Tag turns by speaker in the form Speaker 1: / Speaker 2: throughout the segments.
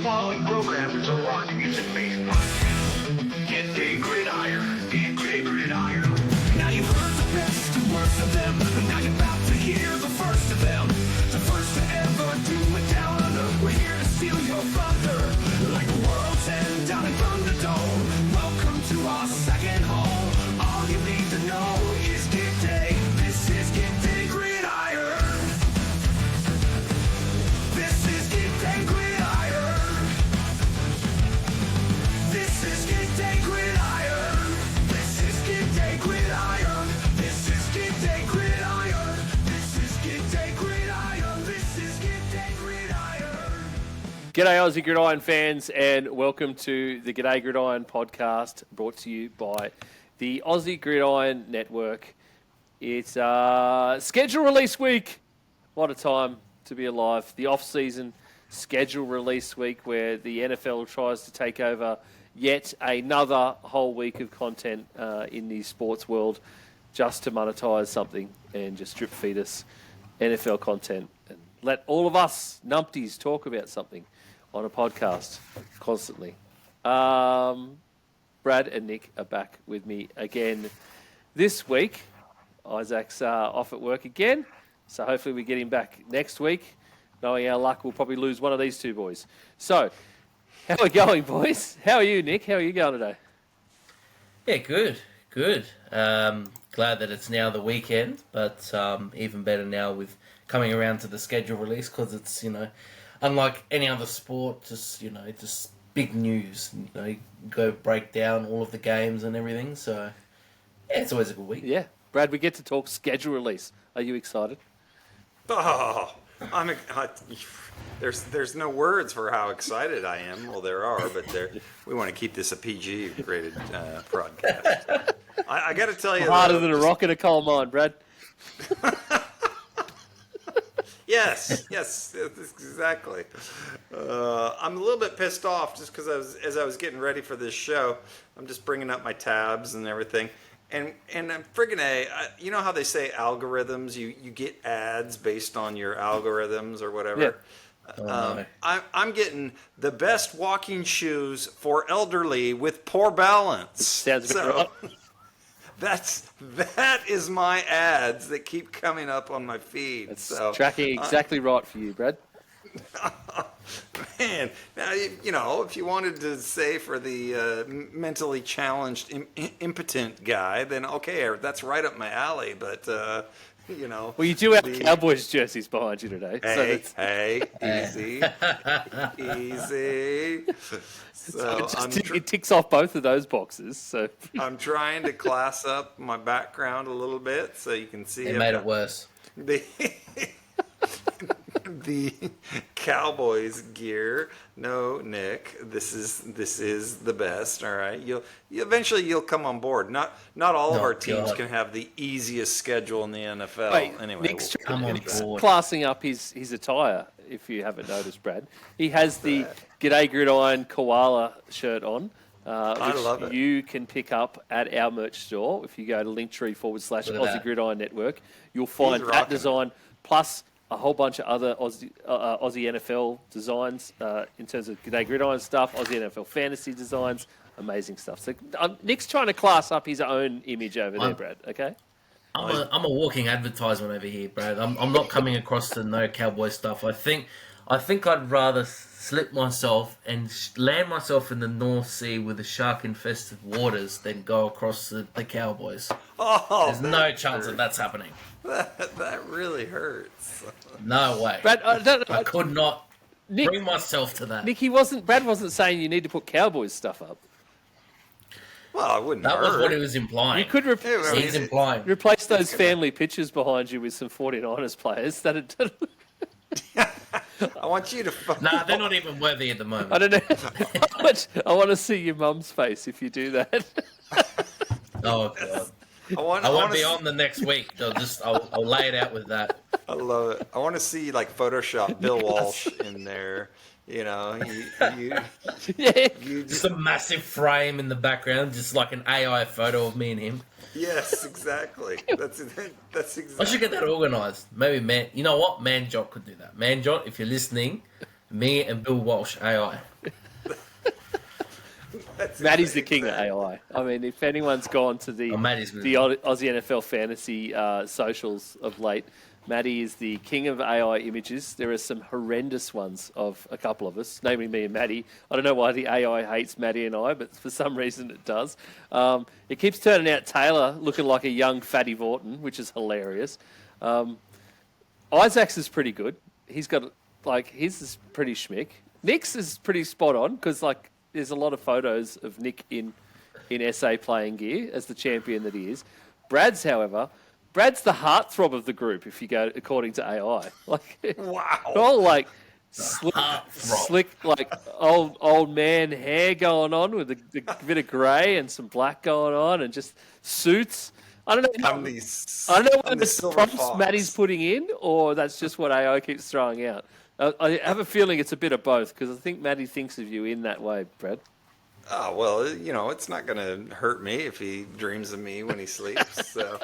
Speaker 1: following program is a rock music-based podcast. Gday Gridiron. Gday Gridiron.
Speaker 2: Now you've heard the best and worst of them, but now you're about to hear the first of them. The first to ever do it down under. We're here to steal your thunder. Like the world's end down in Thunderdome. Welcome to our second home. All you need to know is Gday. This is Gday Gridiron. This is Gday Gridiron. This is Gday Gridiron. This is Gday Gridiron. This is Gday Gridiron. This is Gday Gridiron. This is Gday Gridiron.
Speaker 3: G'day Aussie Gridiron fans and welcome to the G'day Gridiron podcast brought to you by the Aussie Gridiron Network. It's schedule release week. What a time to be alive. The off-season schedule release week where the NFL tries to take over yet another whole week of content in the sports world just to monetize something and just drip feed us NFL content and let all of us numpties talk about something on a podcast constantly. Brad and Nick are back with me again this week. Isaac's off at work again, so hopefully we get him back next week. Knowing our luck, we'll probably lose one of these two boys. So, how are we going, boys? How are you, Nick? How are you going today?
Speaker 4: Yeah, good. Glad that it's now the weekend, but even better now with coming around to the schedule release because it's, unlike any other sport, just big news. You go break down all of the games and everything. So, yeah, it's always a good week.
Speaker 3: Yeah. Brad, we get to talk schedule release. Are you excited?
Speaker 5: Oh, there's no words for how excited I am. Well, there are, but we want to keep this a PG-rated broadcast. I got to tell you,
Speaker 3: harder than a rock in a coal mine, Brad.
Speaker 5: Yes, exactly. I'm a little bit pissed off just because as I was getting ready for this show, I'm just bringing up my tabs and everything. And I'm friggin' you know how they say algorithms, you get ads based on your algorithms or whatever? Yeah. I'm getting the best walking shoes for elderly with poor balance.
Speaker 3: Sounds about right.
Speaker 5: That is my ads that keep coming up on my feed.
Speaker 3: It's tracking exactly right for you, Brad.
Speaker 5: Man, now if you wanted to say for the mentally challenged, impotent guy, then okay, that's right up my alley. But
Speaker 3: well, you do have Cowboys jerseys behind you today.
Speaker 5: Hey, easy. So
Speaker 3: it ticks off both of those boxes. So
Speaker 5: I'm trying to class up my background a little bit so you can see.
Speaker 4: It made it worse.
Speaker 5: The Cowboys gear. No, Nick, this is the best. All right, eventually you'll come on board. Not all of our teams can have the easiest schedule in the NFL.
Speaker 3: Wait,
Speaker 5: anyway,
Speaker 3: Nick's classing up his attire. If you haven't noticed, Brad, he has the G'day Gridiron koala shirt on.
Speaker 5: I love it.
Speaker 3: You can pick up at our merch store. If you go to linktree/Aussie Gridiron Network, you'll find that design plus a whole bunch of other Aussie NFL designs in terms of G'day Gridiron stuff, Aussie NFL fantasy designs, amazing stuff. So Nick's trying to class up his own image over there, Brad, okay?
Speaker 4: I'm a walking advertisement over here, Brad. I'm not coming across to no Cowboy stuff. I think I'd rather slip myself and land myself in the North Sea with the shark-infested waters than go across the Cowboys.
Speaker 5: Oh,
Speaker 4: there's no chance that that's happening.
Speaker 5: That really hurts.
Speaker 4: No way.
Speaker 3: Brad,
Speaker 4: I could not bring myself to that.
Speaker 3: Nick, Brad wasn't saying you need to put Cowboys stuff up.
Speaker 5: Well, I wouldn't.
Speaker 4: That was what he was implying.
Speaker 3: You could
Speaker 4: he's implying.
Speaker 3: Replace those family pictures behind you with some 49ers players.
Speaker 5: I want you to.
Speaker 4: Nah, they're not even worthy at the moment.
Speaker 3: I don't know. I want to see your mum's face if you do that.
Speaker 4: Oh God. I won't be on the next week. I'll lay it out with that.
Speaker 5: I love it. I want to see Photoshop Bill Walsh in there.
Speaker 4: Just a massive frame in the background, just like an AI photo of me and him.
Speaker 5: Yes, exactly. That's exactly.
Speaker 4: I should get that organised. Maybe you know what? Manjot could do that. Manjot, if you're listening, Me and Bill Walsh, AI.
Speaker 3: Matty's the king of AI. I mean, if anyone's gone to the
Speaker 4: Matty's good.
Speaker 3: Aussie NFL fantasy socials of late, Matty is the king of AI images. There are some horrendous ones of a couple of us, namely me and Matty. I don't know why the AI hates Matty and I, but for some reason it does. It keeps turning out Taylor looking like a young Fatty Vorton, which is hilarious. Isaac's is pretty good. He's got, his is pretty schmick. Nick's is pretty spot on because, there's a lot of photos of Nick in SA playing gear as the champion that he is. Brad's the heartthrob of the group if you go according to AI.
Speaker 5: Wow.
Speaker 3: All slick, old man hair going on with a bit of grey and some black going on and just suits. I don't know. I don't know whether it's the prompts Matty's putting in or that's just what AI keeps throwing out. I have a feeling it's a bit of both because I think Matty thinks of you in that way, Brad.
Speaker 5: Oh, well, it's not going to hurt me if he dreams of me when he sleeps. So.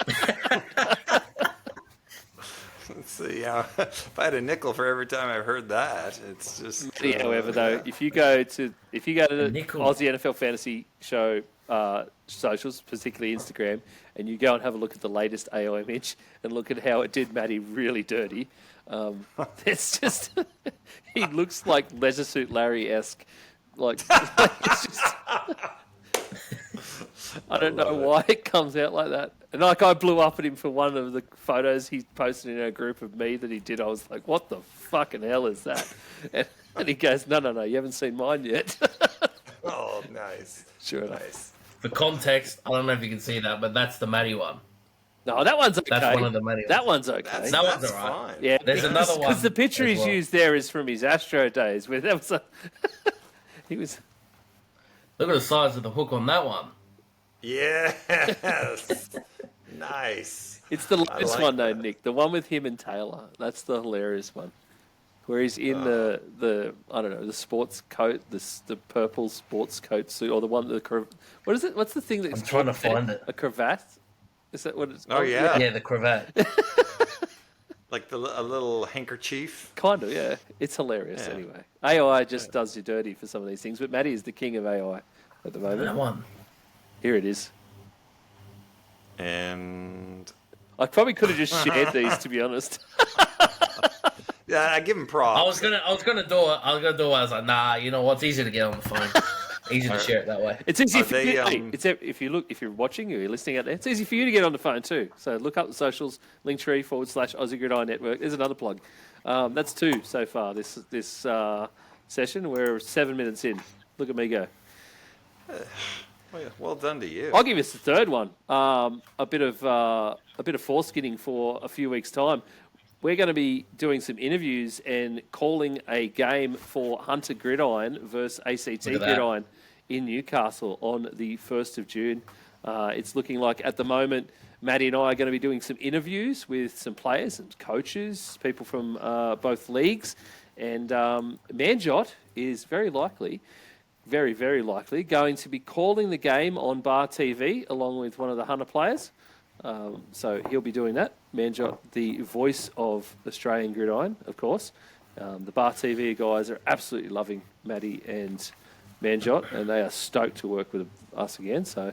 Speaker 5: Let's see. If I had a nickel for every time I've heard that, it's just.
Speaker 3: However, though, if you go to the Aussie NFL Fantasy Show socials, particularly Instagram, and you go and have a look at the latest AI image and look at how it did Matty really dirty. It's just he looks like Leisure Suit Larry-esque. It's just, I don't know why it comes out like that. And I blew up at him for one of the photos he posted in our group of me that he did. I was like, "What the fucking hell is that?" And he goes, "No, you haven't seen mine yet."
Speaker 5: Oh, nice.
Speaker 3: Sure,
Speaker 5: nice.
Speaker 4: For context, I don't know if you can see that, but that's the Matty one.
Speaker 3: No, that one's okay.
Speaker 4: That's one of the Matty.
Speaker 3: That one's okay.
Speaker 4: That one's all right.
Speaker 5: Fine.
Speaker 3: Yeah,
Speaker 4: There's another one.
Speaker 3: Because the picture he's
Speaker 4: well.
Speaker 3: used there is from his Astro days, where that was he was.
Speaker 4: Look at the size of the hook on that one.
Speaker 5: Yes. Nice.
Speaker 3: It's the latest one though, Nick. The one with him and Taylor. That's the hilarious one. Where he's in the I don't know, the sports coat, the purple sports coat suit, or the one what is it? What's the thing that's
Speaker 4: I'm trying to find it.
Speaker 3: A cravat? Is that what it's
Speaker 5: Oh,
Speaker 3: called?
Speaker 5: yeah.
Speaker 4: Yeah, the cravat.
Speaker 5: Like a little handkerchief.
Speaker 3: Kind of, yeah. It's hilarious anyway. AI just does you dirty for some of these things, but Matty is the king of AI at the moment.
Speaker 4: That one.
Speaker 3: Here it is.
Speaker 5: And
Speaker 3: I probably could have just shared these, to be honest.
Speaker 5: yeah, I give him props.
Speaker 4: I was gonna do it. I was like, nah. You know what? It's easier to get on the phone. Easy to share it that way.
Speaker 3: It's easy for you.
Speaker 5: they,
Speaker 3: If you're watching or you're listening out there, it's easy for you to get on the phone too. So look up the socials, Linktree/Aussie Gridiron Network. There's another plug. That's 2 so far this session. We're 7 minutes in. Look at me go.
Speaker 5: Well done to you.
Speaker 3: I'll give us the third one. A bit of foreskinning for a few weeks' time. We're going to be doing some interviews and calling a game for Hunter Gridiron versus ACT Gridiron in Newcastle on the 1st of June. It's looking like at the moment, Matty and I are going to be doing some interviews with some players and coaches, people from both leagues. And Manjot is very likely, going to be calling the game on Bar TV along with one of the Hunter players. So he'll be doing that. Manjot, the voice of Australian Gridiron, of course. The Bar TV guys are absolutely loving Matty and Manjot, and they are stoked to work with us again. So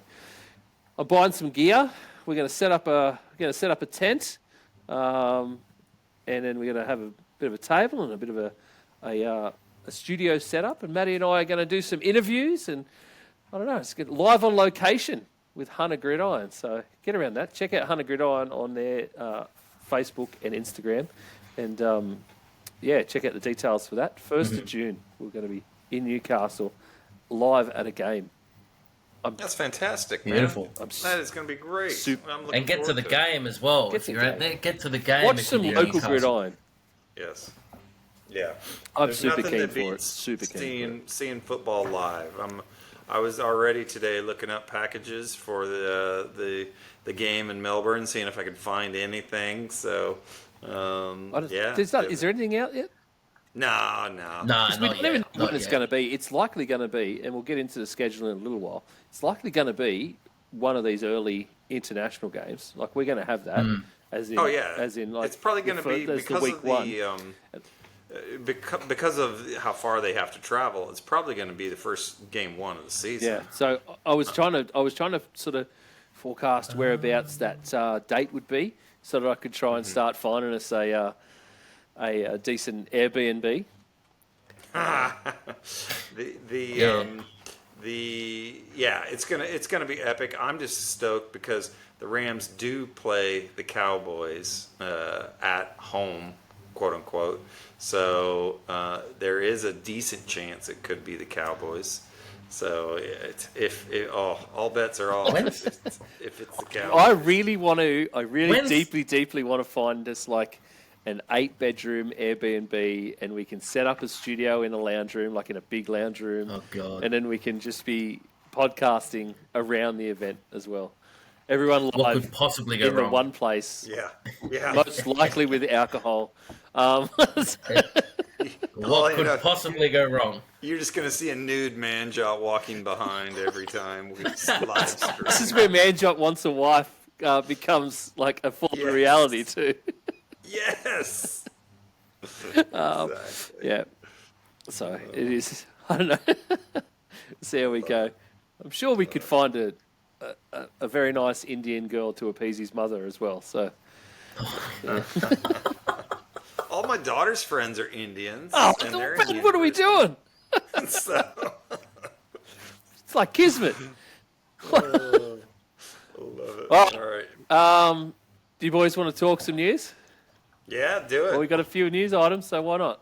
Speaker 3: I'm buying some gear. We're going to set up a tent, and then we're going to have a bit of a table and a bit of a studio setup. And Matty and I are going to do some interviews, and I don't know, it's live on location with Hunter Gridiron. So get around that. Check out Hunter Gridiron on their Facebook and Instagram. And, check out the details for that. 1st of June, we're going to be in Newcastle live at a game.
Speaker 5: That's fantastic, man.
Speaker 4: Beautiful.
Speaker 5: That is going to be great.
Speaker 4: And get to the game as well. If you're out there, get to the game.
Speaker 3: Watch some local Gridiron.
Speaker 5: Yes. Yeah.
Speaker 3: I'm
Speaker 5: There's
Speaker 3: super
Speaker 5: nothing
Speaker 3: keen
Speaker 5: that
Speaker 3: for it.
Speaker 5: beats
Speaker 3: Super keen.
Speaker 5: Seeing football live. I was already today looking up packages for the game in Melbourne, seeing if I could find anything. So,
Speaker 3: Is there anything out yet?
Speaker 5: No.
Speaker 3: We don't even know when it's going to be. It's likely going to be, and we'll get into the schedule in a little while. It's likely going to be one of these early international games. Like we're going to have that. As in,
Speaker 5: it's probably going to be because
Speaker 3: the week
Speaker 5: of the because of how far they have to travel, it's probably going to be the first game one of the season.
Speaker 3: Yeah. So I was trying to sort of forecast whereabouts that date would be, so that I could try and start finding us a decent Airbnb.
Speaker 5: It's gonna be epic. I'm just stoked because the Rams do play the Cowboys at home, quote unquote. So there is a decent chance it could be the Cowboys. So all bets are off if it's the Cowboys.
Speaker 3: I really deeply want to find us like an 8-bedroom Airbnb, and we can set up a studio in a lounge room, like in a big lounge room.
Speaker 4: Oh, God.
Speaker 3: And then we can just be podcasting around the event as well. Everyone live
Speaker 4: What could possibly go
Speaker 3: in the
Speaker 4: wrong?
Speaker 3: one place.
Speaker 5: Yeah.
Speaker 3: Most likely with alcohol.
Speaker 4: What could possibly go wrong?
Speaker 5: You're just gonna see a nude man jaw walking behind every time we live stream.
Speaker 3: This is where Manjot Wants a Wife becomes like a full reality too.
Speaker 5: Yes.
Speaker 3: Exactly. Yeah. So it is. I don't know. See how we go. I'm sure we could find a very nice Indian girl to appease his mother as well. So. Yeah.
Speaker 5: All my daughter's friends are Indians.
Speaker 3: Oh,
Speaker 5: and they're
Speaker 3: what are we doing?
Speaker 5: So.
Speaker 3: It's like kismet.
Speaker 5: Love it.
Speaker 3: Well,
Speaker 5: All right.
Speaker 3: Do you boys want to talk some news?
Speaker 5: Yeah, do it.
Speaker 3: Well, we got a few news items, so why not?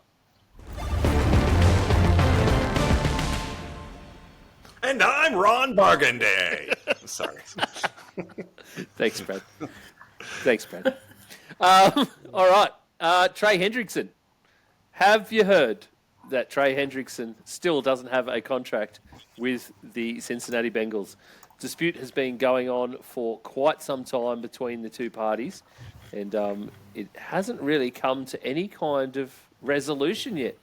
Speaker 5: And I'm Ron Burgundy. Sorry.
Speaker 3: Thanks, Brad. All right. Trey Hendrickson. Have you heard that Trey Hendrickson still doesn't have a contract with the Cincinnati Bengals? Dispute has been going on for quite some time between the two parties, and it hasn't really come to any kind of resolution yet.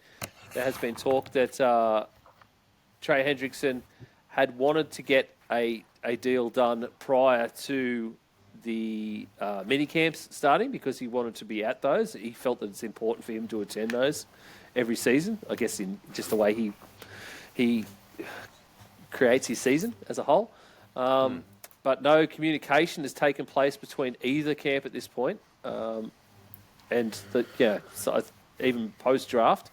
Speaker 3: There has been talk that Trey Hendrickson had wanted to get a deal done prior to the mini camps starting because he wanted to be at those. He felt that it's important for him to attend those every season, I guess in just the way he creates his season as a whole. But no communication has taken place between either camp at this point. So even post-draft.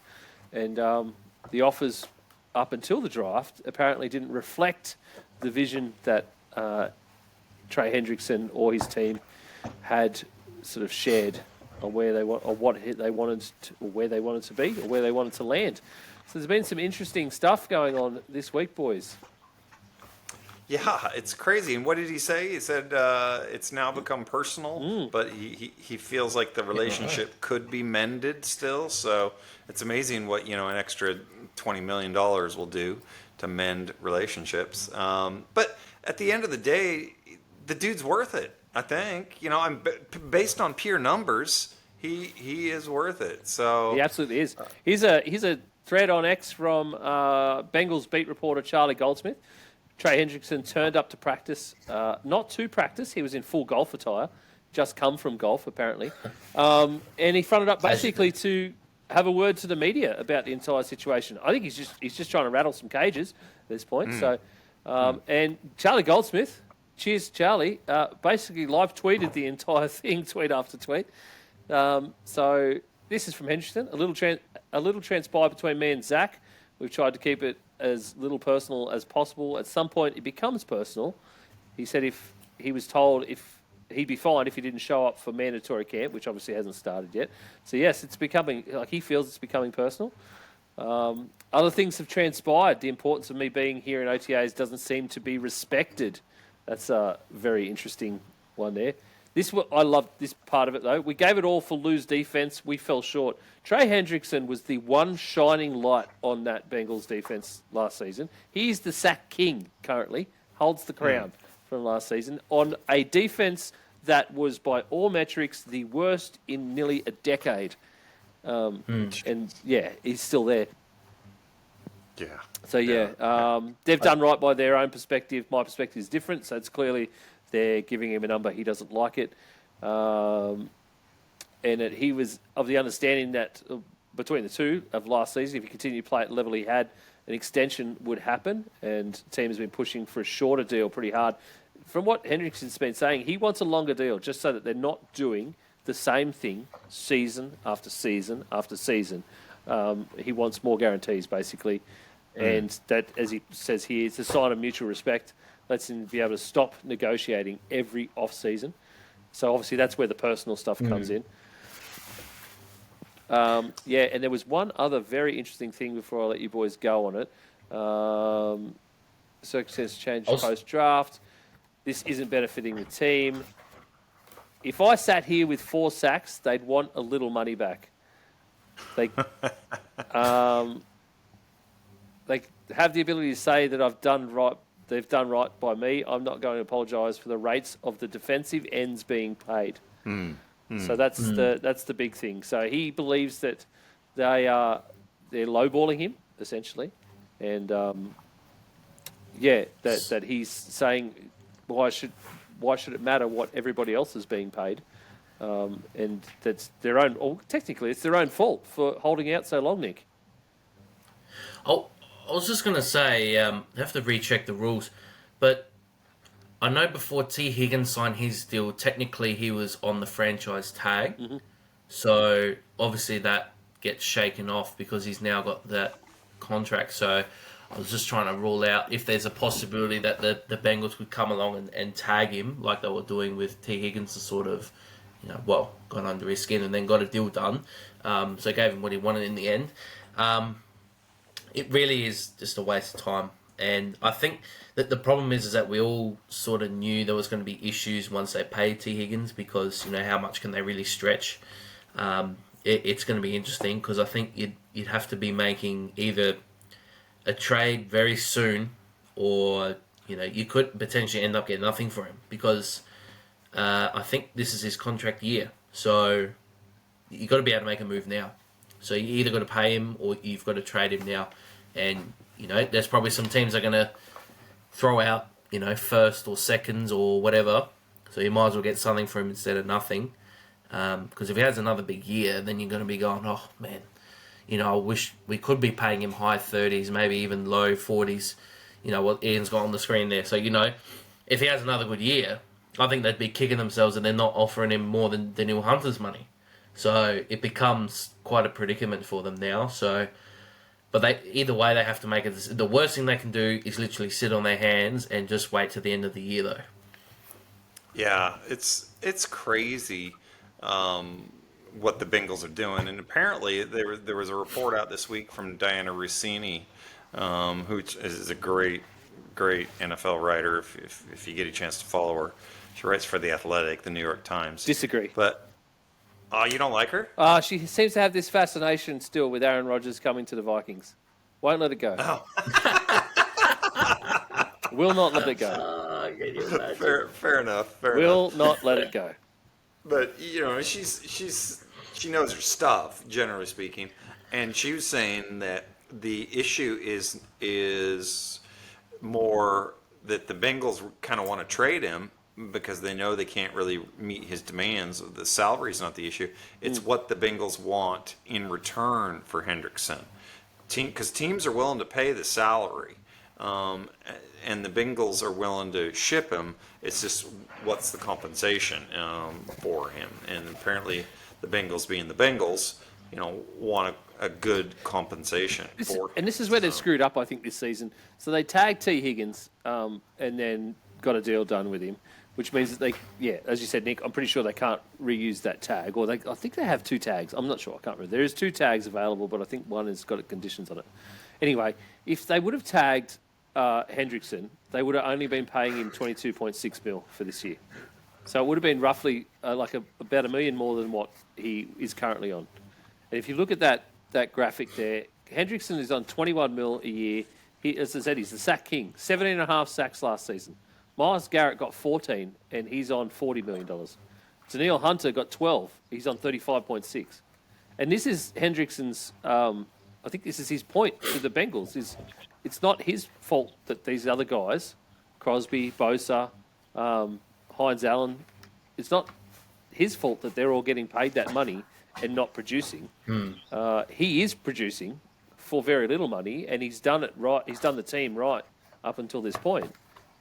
Speaker 3: And the offers up until the draft apparently didn't reflect the vision that Trey Hendrickson or his team had sort of shared on where they want, or what they wanted to, or where they wanted to be, or where they wanted to land. So there's been some interesting stuff going on this week, boys.
Speaker 5: Yeah, it's crazy. And what did he say? He said it's now become personal, but he feels like the relationship could be mended still. So it's amazing what an extra $20 million will do to mend relationships. But at the end of the day, the dude's worth it. I think I'm based on pure numbers. He is worth it. So
Speaker 3: He absolutely is. Here's a thread on X from Bengals beat reporter Charlie Goldsmith. Trey Hendrickson turned up to practice, not to practice. He was in full golf attire, just come from golf apparently, and he fronted up basically to have a word to the media about the entire situation. I think he's just trying to rattle some cages at this point. So, and Charlie Goldsmith, cheers Charlie, basically live tweeted the entire thing, tweet after tweet. So this is from Hendrickson. A little transpired between me and Zach. We've tried to keep it as little personal as possible. At some point, it becomes personal. He said if he was told if he'd be fine if he didn't show up for mandatory camp, which obviously hasn't started yet. So yes, it's becoming like he feels it's becoming personal. Other things have transpired. The importance of me being here in OTAs doesn't seem to be respected. That's a very interesting one there. I love this part of it, though. We gave it all for loose defense. We fell short. Trey Hendrickson was the one shining light on that Bengals defense last season. He's the sack king currently, holds the crown from last season on a defense that was, by all metrics, the worst in nearly a decade. And, yeah, he's still there.
Speaker 5: Yeah.
Speaker 3: So, they've done right by their own perspective. My perspective is different, so it's clearly they're giving him a number. He doesn't like it. And he was of the understanding that between the two of last season, if he continued to play at the level he had, an extension would happen, and the team has been pushing for a shorter deal pretty hard. From what Hendrickson's been saying, he wants a longer deal just so that they're not doing the same thing season after season after season. He wants more guarantees, basically. And that, as he says here, it's a sign of mutual respect. Lets him be able to stop negotiating every off-season. So obviously that's where the personal stuff comes in. And there was one other very interesting thing before I let you boys go on it. Circumstances change post-draft. This isn't benefiting the team. If I sat here with 4 sacks, they'd want a little money back. They have the ability to say that I've done right. They've done right by me. I'm not going to apologise for the rates of the defensive ends being paid. So that's the big thing. So he believes that they're lowballing him essentially, and that he's saying why should it matter what everybody else is being paid, and that's their own. Or technically, it's their own fault for holding out so long, Nick.
Speaker 4: Oh, I was just going to say, I have to recheck the rules, but I know before T. Higgins signed his deal, technically he was on the franchise tag. So obviously that gets shaken off because he's now got that contract. So I was just trying to rule out if there's a possibility that the Bengals would come along and tag him like they were doing with T. Higgins to sort of, got under his skin and then got a deal done. So gave him what he wanted in the end. It really is just a waste of time. And I think that the problem is that we all sort of knew there was going to be issues once they paid T. Higgins because, how much can they really stretch? It's going to be interesting because I think you'd have to be making either a trade very soon or, you could potentially end up getting nothing for him because I think this is his contract year. So you've got to be able to make a move now. So you either got to pay him or you've got to trade him now. And, there's probably some teams that are going to throw out, first or seconds or whatever. So you might as well get something for him instead of nothing. Because if he has another big year, then you're going to be going, oh, man, I wish we could be paying him high 30s, maybe even low 40s. What Ian's got on the screen there. So, if he has another good year, I think they'd be kicking themselves and they're not offering him more than Daniel Hunter's money. So it becomes quite a predicament for them now. So, but either way, they have to make it. The worst thing they can do is literally sit on their hands and just wait to the end of the year, though.
Speaker 5: Yeah, it's crazy what the Bengals are doing, and apparently there was a report out this week from Diana Rossini, who is a great NFL writer. If you get a chance to follow her, she writes for The Athletic, the New York Times.
Speaker 3: Disagree.
Speaker 5: But you don't like her?
Speaker 3: She seems to have this fascination still with Aaron Rodgers coming to the Vikings. Won't let it go.
Speaker 5: Oh.
Speaker 3: Will not let it go.
Speaker 5: Fair enough.
Speaker 3: Will not let it go.
Speaker 5: But she knows her stuff, generally speaking, and she was saying that the issue is more that the Bengals kind of want to trade him because they know they can't really meet his demands. The salary is not the issue. It's what the Bengals want in return for Hendrickson. Because teams are willing to pay the salary, and the Bengals are willing to ship him. It's just what's the compensation for him. And apparently the Bengals, being the Bengals, want a good compensation for him.
Speaker 3: And this is where they've screwed up, I think, this season. So they tagged T. Higgins and then got a deal done with him, which means that as you said, Nick, I'm pretty sure they can't reuse that tag. Or I think they have 2 tags. I'm not sure. I can't remember. There is 2 tags available, but I think one has got conditions on it. Anyway, if they would have tagged Hendrickson, they would have only been paying him $22.6 million for this year. So it would have been roughly about $1 million more than what he is currently on. And if you look at that graphic there, Hendrickson is on $21 million a year. As I said, he's the sack king. 17.5 sacks last season. Myles Garrett got 14, and he's on $40 million. Danielle Hunter got 12. He's on 35.6. And this is Hendrickson's, I think this is his point to the Bengals, is it's not his fault that these other guys, Crosby, Bosa, Hines Allen, it's not his fault that they're all getting paid that money and not producing. He is producing for very little money, and he's done it right. He's done the team right up until this point.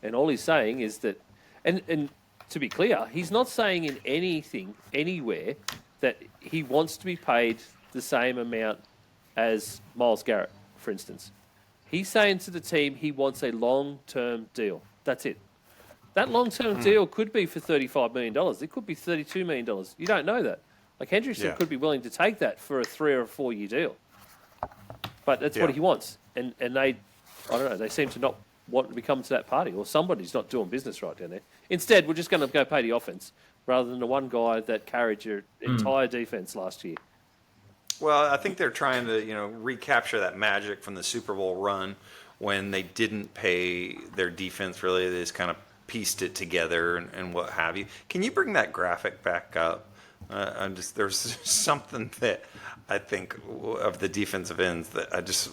Speaker 3: And all he's saying is that, and to be clear, he's not saying in anything, anywhere, that he wants to be paid the same amount as Myles Garrett, for instance. He's saying to the team he wants a long-term deal. That's it. That long-term deal could be for $35 million. It could be $32 million. You don't know that. Like, Hendrickson could be willing to take that for a 3 or a 4 year deal. But that's what he wants. And they, I don't know, they seem to not want to become to that party, or somebody's not doing business right down there. Instead, we're just going to go pay the offense rather than the one guy that carried your entire defense last year.
Speaker 5: Well, I think they're trying to, recapture that magic from the Super Bowl run when they didn't pay their defense really. They just kind of pieced it together and what have you. Can you bring that graphic back up? There's something that I think of the defensive ends that I just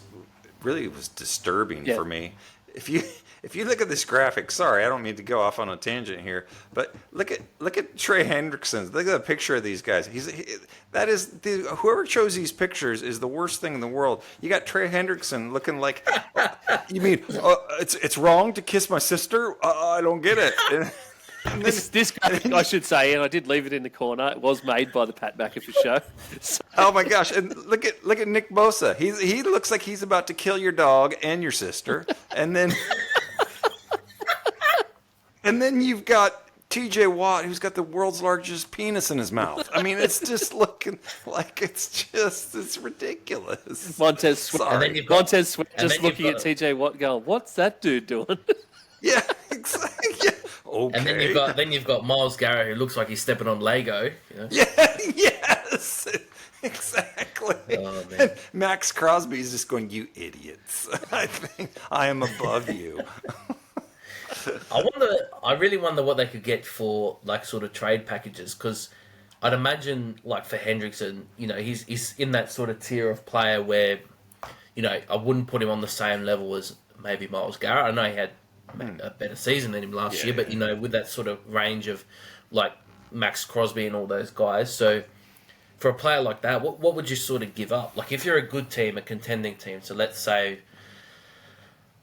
Speaker 5: really was disturbing for me. If you look at this graphic, sorry, I don't mean to go off on a tangent here, but look at Trey Hendrickson. Look at the picture of these guys. Whoever chose these pictures is the worst thing in the world. You got Trey Hendrickson looking like, you mean it's wrong to kiss my sister? I don't get it.
Speaker 3: This graphic, I should say, and I did leave it in the corner. It was made by the Pat McAfee show. So.
Speaker 5: Oh my gosh! And look at Nick Bosa. He looks like he's about to kill your dog and your sister. And then you've got T.J. Watt, who's got the world's largest penis in his mouth. I mean, it's just looking like it's ridiculous.
Speaker 3: Montez Sweat just looking at T.J. Watt, going, "What's that dude doing?"
Speaker 5: Yeah, exactly. Yeah. Okay.
Speaker 4: And then you've got Myles Garrett, who looks like he's stepping on Lego.
Speaker 5: Yeah, yes, exactly.
Speaker 4: Oh, man.
Speaker 5: And Max Crosby is just going, "You idiots! I think I am above you."
Speaker 4: I really wonder what they could get for like sort of trade packages, because I'd imagine like for Hendrickson, he's in that sort of tier of player where, I wouldn't put him on the same level as maybe Myles Garrett. I know he had a better season than him last year, but with that sort of range of like Max Crosby and all those guys. So for a player like that, what would you sort of give up? Like if you're a good team, a contending team, so let's say,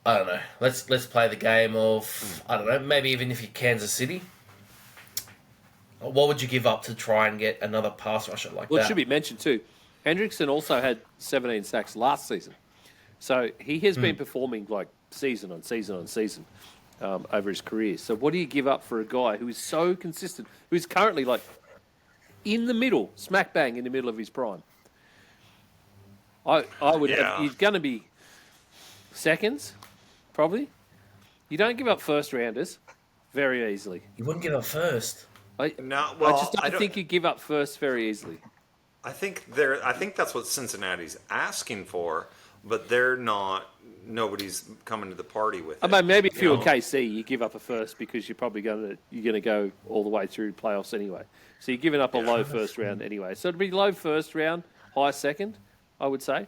Speaker 4: I don't know, let's play the game of, I don't know, maybe even if you're Kansas City, what would you give up to try and get another pass rusher like that?
Speaker 3: Well, it should be mentioned too, Hendrickson also had 17 sacks last season. So he has been performing like season on season on season over his career. So what do you give up for a guy who is so consistent, who is currently like in the middle, smack bang in the middle of his prime? I would. He's going to be seconds, probably. You don't give up first rounders very easily.
Speaker 4: You wouldn't give up first.
Speaker 3: I just don't think you give up first very easily.
Speaker 5: I think that's what Cincinnati's asking for, but they're not. Nobody's coming to the party with it.
Speaker 3: I mean, maybe if you're KC, you give up a first because you're probably going to go all the way through playoffs anyway. So you're giving up a low first round anyway. So it'd be low first round, high second, I would say,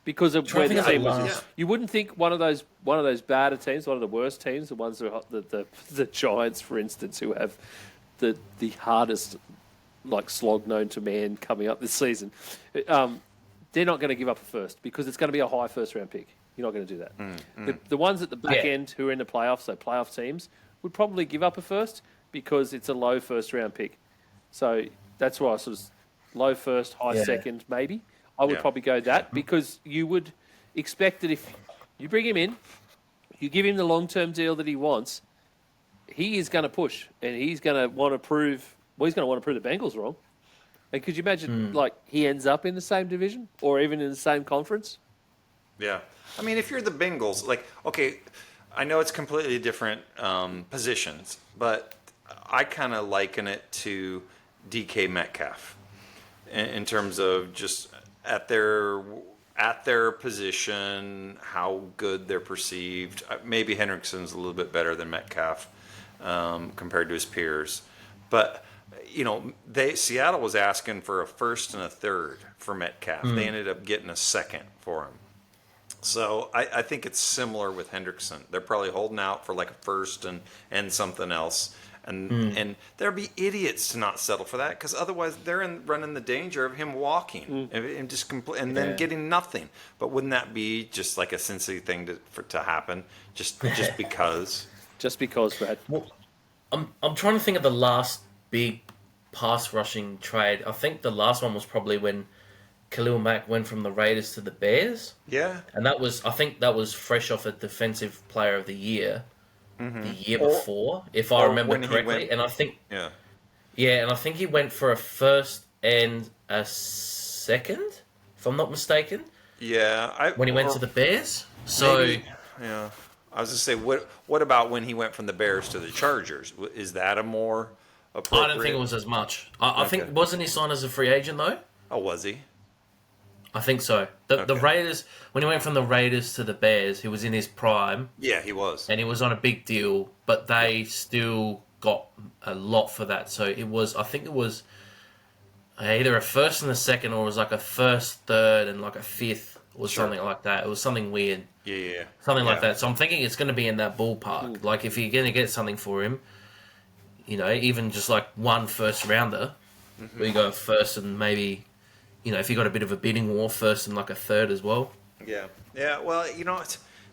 Speaker 3: because of where the team was. Yeah. You wouldn't think one of those badder teams, one of the worst teams, the ones who are the Giants, for instance, who have the hardest slog known to man coming up this season. They're not going to give up a first because it's going to be a high first round pick. You're not going to do that. The ones at the back end who are in the playoffs, so playoff teams, would probably give up a first because it's a low first round pick. So that's why I sort of low first, high second, maybe. I would probably go that because you would expect that if you bring him in, you give him the long-term deal that he wants, he is going to push and he's going to want to prove, he's going to want to prove the Bengals wrong. And could you imagine, he ends up in the same division or even in the same conference?
Speaker 5: Yeah. I mean, if you're the Bengals, okay, I know it's completely different positions, but I kind of liken it to DK Metcalf in terms of just at their position, how good they're perceived. Maybe Hendrickson's a little bit better than Metcalf compared to his peers, but Seattle was asking for a first and a third for Metcalf. They ended up getting a second for him. So I think it's similar with Hendrickson. They're probably holding out for a first and something else. and there'd be idiots to not settle for that, because otherwise they're running the danger of him walking and just and then getting nothing. But wouldn't that be just like a Cincy thing to happen, just because?
Speaker 3: Just because, Brad.
Speaker 4: Well, I'm trying to think of the last big pass rushing trade. I think the last one was probably when Khalil Mack went from the Raiders to the Bears.
Speaker 5: Yeah.
Speaker 4: And I think that was fresh off a Defensive Player of the Year the year before, if I remember correctly. And I think and I think he went for a first and a second, if I'm not mistaken.
Speaker 5: Yeah.
Speaker 4: When he went to the Bears. So
Speaker 5: maybe, yeah. I was just say, what about when he went from the Bears to the Chargers? Is that a more appropriate?
Speaker 4: I don't think it was as much. I think, wasn't he signed as a free agent though?
Speaker 5: Oh, was he?
Speaker 4: I think so. The Raiders, when he went from the Raiders to the Bears, he was in his prime.
Speaker 5: Yeah, he was.
Speaker 4: And he was on a big deal, but they still got a lot for that. So I think it was either a first and a second, or it was like a first, third, and like a fifth, or something like that. It was something weird.
Speaker 5: Yeah.
Speaker 4: Something like that. So I'm thinking it's going to be in that ballpark. Like, if you're going to get something for him, even just like one first rounder, where you go first and maybe, if you got a bit of a bidding war, first and like a third as well.
Speaker 5: Yeah. Yeah. Well,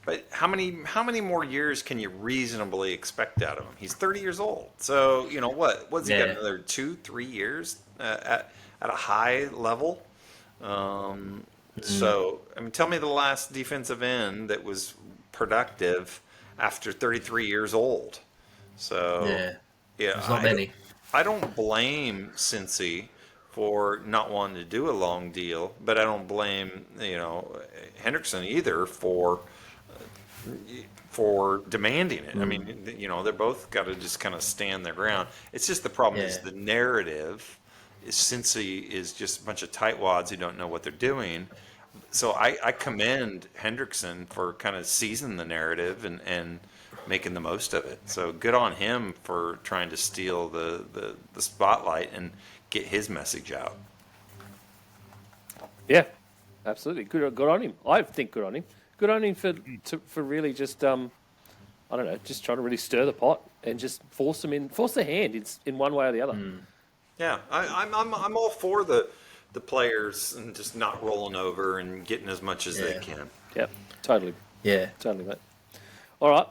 Speaker 5: but how many more years can you reasonably expect out of him? He's 30 years old. So, what's he got, another 2-3 years at a high level? So, tell me the last defensive end that was productive after 33 years old. So,
Speaker 4: there's not many.
Speaker 5: I don't blame Cincy for not wanting to do a long deal, but I don't blame Hendrickson either for demanding it. I mean, they're both got to just kind of stand their ground. It's just the problem is the narrative is Cincy is just a bunch of tightwads who don't know what they're doing. So I commend Hendrickson for kind of seizing the narrative and making the most of it. So good on him for trying to steal the spotlight and get his message out.
Speaker 3: Yeah, absolutely. Good on him. I think good on him. Good on him for really just just trying to really stir the pot and just force the hand in one way or the other.
Speaker 5: Yeah, I'm all for the players and just not rolling over and getting as much as they can.
Speaker 3: Yep, totally.
Speaker 4: Yeah,
Speaker 3: totally, mate. All right,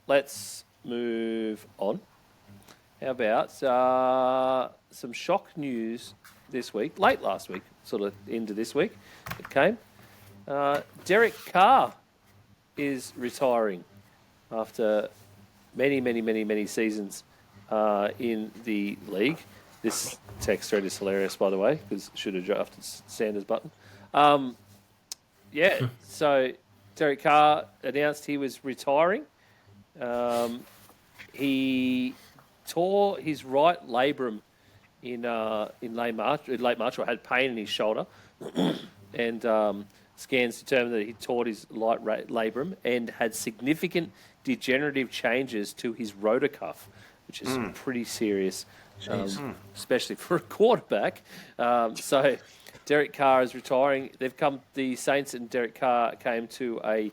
Speaker 3: let's move on. How about some shock news this week? Late last week, sort of into this week, it came. Derek Carr is retiring after many seasons in the league. This text thread is hilarious, by the way, because should have drafted Sanders Button. So Derek Carr announced he was retiring. He tore his right labrum in late March, or had pain in his shoulder, and scans determined that he tore his right labrum and had significant degenerative changes to his rotor cuff, which is pretty serious, especially for a quarterback. So Derek Carr is retiring. The Saints and Derek Carr came to a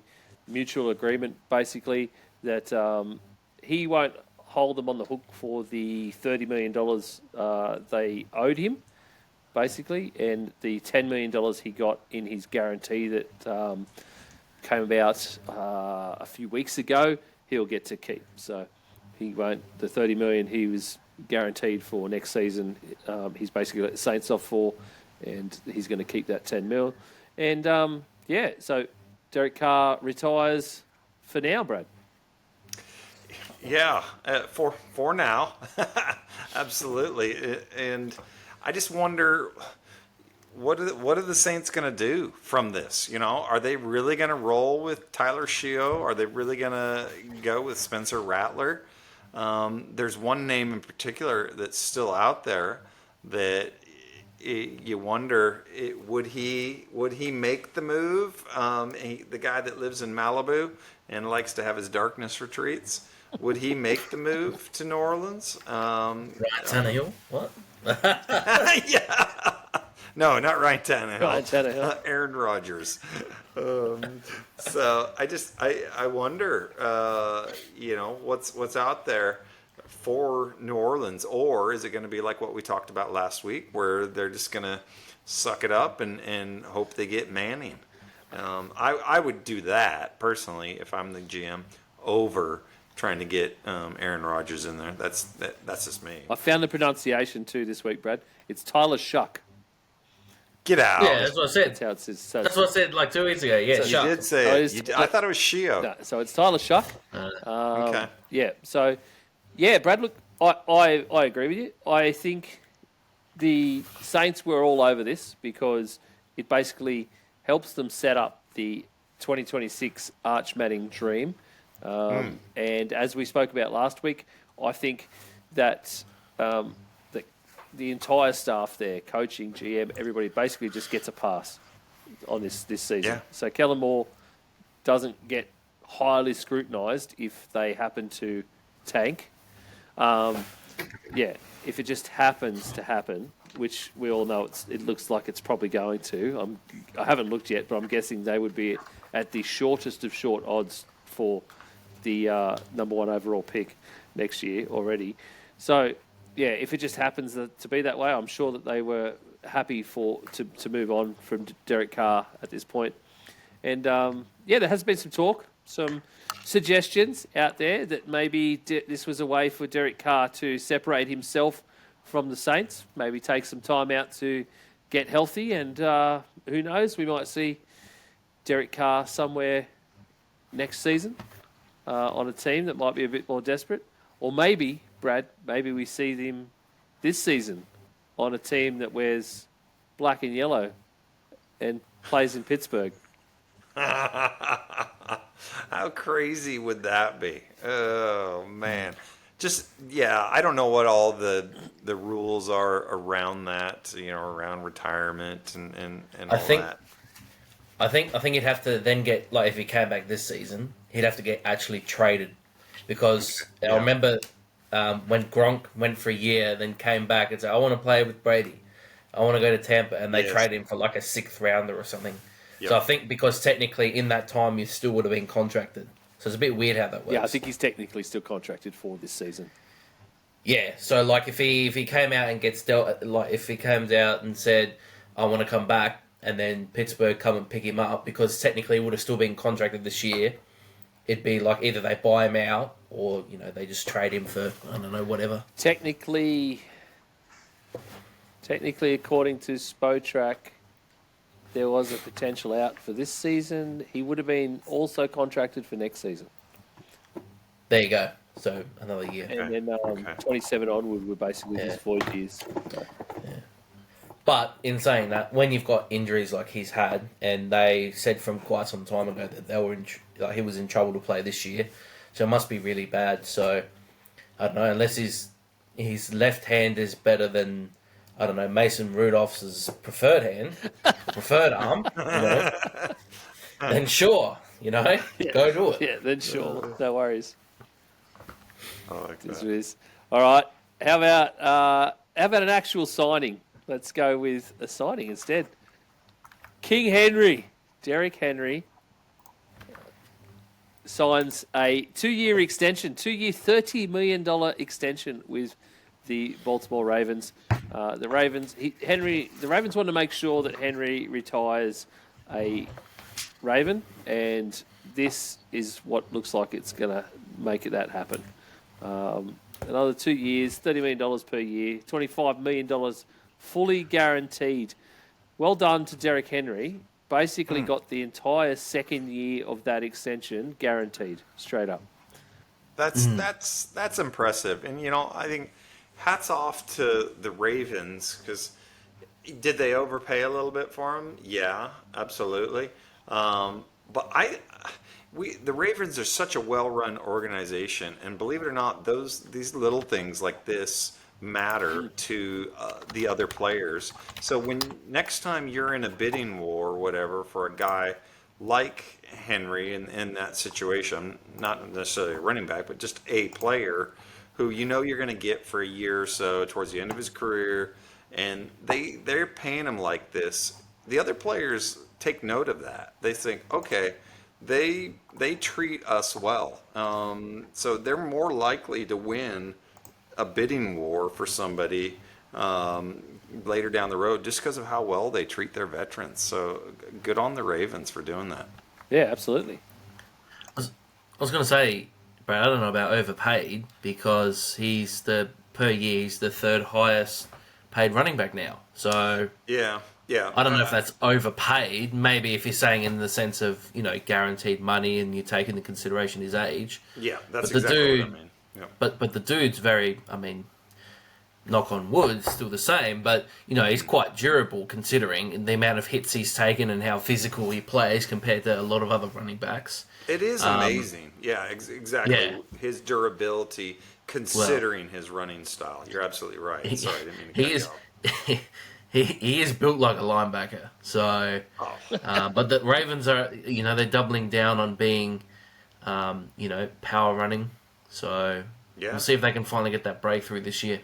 Speaker 3: mutual agreement, basically, that he won't hold them on the hook for the $30 million they owed him, basically, and the $10 million he got in his guarantee that came about a few weeks ago, he'll get to keep. So he won't. The $30 million he was guaranteed for next season, he's basically let the Saints off for, and he's going to keep that $10 million. And so Derek Carr retires for now, Brad.
Speaker 5: Yeah, for now, absolutely. And I just wonder, what are the Saints going to do from this? Are they really going to roll with Tyler Sheo? Are they really going to go with Spencer Rattler? There's one name in particular that's still out there that you wonder, would he make the move? The guy that lives in Malibu and likes to have his darkness retreats. Would he make the move to New Orleans?
Speaker 4: Ryan Tannehill? What?
Speaker 5: Yeah. No, not Ryan Tannehill.
Speaker 3: Ryan Tannehill.
Speaker 5: Aaron Rodgers. So I wonder, what's out there for New Orleans, or is it going to be like what we talked about last week, where they're just going to suck it up and hope they get Manning? I would do that personally if I'm the GM over trying to get Aaron Rodgers in there. That's just me.
Speaker 3: I found the pronunciation too this week, Brad. It's Tyler Shuck.
Speaker 5: Get out.
Speaker 4: Yeah, that's what I said.
Speaker 3: That's how it says. So
Speaker 4: That's what I said like 2 weeks ago. Yeah,
Speaker 5: You
Speaker 4: Shuck.
Speaker 5: did say
Speaker 3: Oh,
Speaker 5: it.
Speaker 3: it's-
Speaker 5: I thought it was Shio.
Speaker 3: no, so it's Tyler Shuck.
Speaker 5: Okay.
Speaker 3: Yeah. So, yeah, Brad. Look, I agree with you. I think the Saints were all over this because it basically helps them set up the 2026 Arch Manning dream. And as we spoke about last week, I think that the entire staff there, coaching, GM, everybody basically just gets a pass on this season.
Speaker 5: Yeah.
Speaker 3: So Kellen Moore doesn't get highly scrutinised if they happen to tank. If it just happens to happen, which we all know it looks like it's probably going to. I haven't looked yet, but I'm guessing they would be at the shortest of short odds for the number one overall pick next year already. So, yeah, if it just happens to be that way, I'm sure that they were happy to move on from Derek Carr at this point. And, there has been some talk, some suggestions out there that maybe this was a way for Derek Carr to separate himself from the Saints, maybe take some time out to get healthy, and who knows, we might see Derek Carr somewhere next season on a team that might be a bit more desperate. Or maybe, Brad, we see them this season on a team that wears black and yellow and plays in Pittsburgh.
Speaker 5: How crazy would that be? Oh, man. I don't know what all the rules are around that, around retirement and all that.
Speaker 4: I think he'd have to then get, like, if he came back this season, he'd have to get actually traded. Because I remember when Gronk went for a year, then came back and said, I want to play with Brady. I want to go to Tampa. And they traded him for like a 6th rounder or something. Yep. So I think because technically in that time you still would have been contracted. So it's a bit weird how that works.
Speaker 3: Yeah, I think he's technically still contracted for this season.
Speaker 4: Yeah, so like if he came out and gets dealt, like if he comes out and said, I want to come back, and then Pittsburgh come and pick him up, because technically he would have still been contracted this year, it'd be like either they buy him out or, they just trade him for, I don't know, whatever.
Speaker 3: Technically, according to Spotrac, there was a potential out for this season. He would have been also contracted for next season.
Speaker 4: There you go. So another year.
Speaker 3: And then 27 onward were basically his 4 years.
Speaker 4: But in saying that, when you've got injuries like he's had, and they said from quite some time ago that they were he was in trouble to play this year, so it must be really bad. So I don't know, unless his left hand is better than, I don't know, Mason Rudolph's preferred arm, then sure, go do it.
Speaker 3: Yeah, then sure, no worries.
Speaker 5: I like
Speaker 3: This
Speaker 5: that.
Speaker 3: is all right. How about an actual signing? Let's go with a signing instead. King Henry, Derrick Henry, signs a 2-year extension, 2-year, $30 million extension with the Baltimore Ravens. The Ravens want to make sure that Henry retires a Raven, and this is what looks like it's going to make that happen. Another 2 years, $30 million per year, $25 million fully guaranteed. Well done to Derrick Henry. Basically got the entire second year of that extension guaranteed, straight up.
Speaker 5: That's impressive. And, I think hats off to the Ravens, because did they overpay a little bit for him? Yeah, absolutely. But the Ravens are such a well-run organization, and believe it or not, these little things like this matter to the other players. So when next time you're in a bidding war or whatever for a guy like Henry in that situation, not necessarily a running back, but just a player who you're going to get for a year or so towards the end of his career, and they're paying him like this, the other players take note of that. They think, okay, they treat us well, so they're more likely to win a bidding war for somebody later down the road just because of how well they treat their veterans. So good on the Ravens for doing that.
Speaker 3: Yeah, absolutely.
Speaker 4: I was going to say, Brad, I don't know about overpaid because he's the third highest paid running back now. So
Speaker 5: Yeah.
Speaker 4: I don't know if that's overpaid. Maybe if you're saying in the sense of, guaranteed money and you take into consideration his age.
Speaker 5: Yeah, that's
Speaker 4: But the
Speaker 5: exactly
Speaker 4: dude,
Speaker 5: what I mean. Yeah.
Speaker 4: But the dude's very, knock on wood, still the same, but, he's quite durable considering the amount of hits he's taken and how physical he plays compared to a lot of other running backs.
Speaker 5: It is amazing. Yeah, exactly.
Speaker 4: Yeah.
Speaker 5: His durability considering his running style. You're absolutely right. Sorry, I didn't mean to cut you off.
Speaker 4: He is built like a linebacker. So, but the Ravens are, they're doubling down on being, power running. So
Speaker 5: Yeah.
Speaker 4: we'll see if they can finally get that breakthrough this year.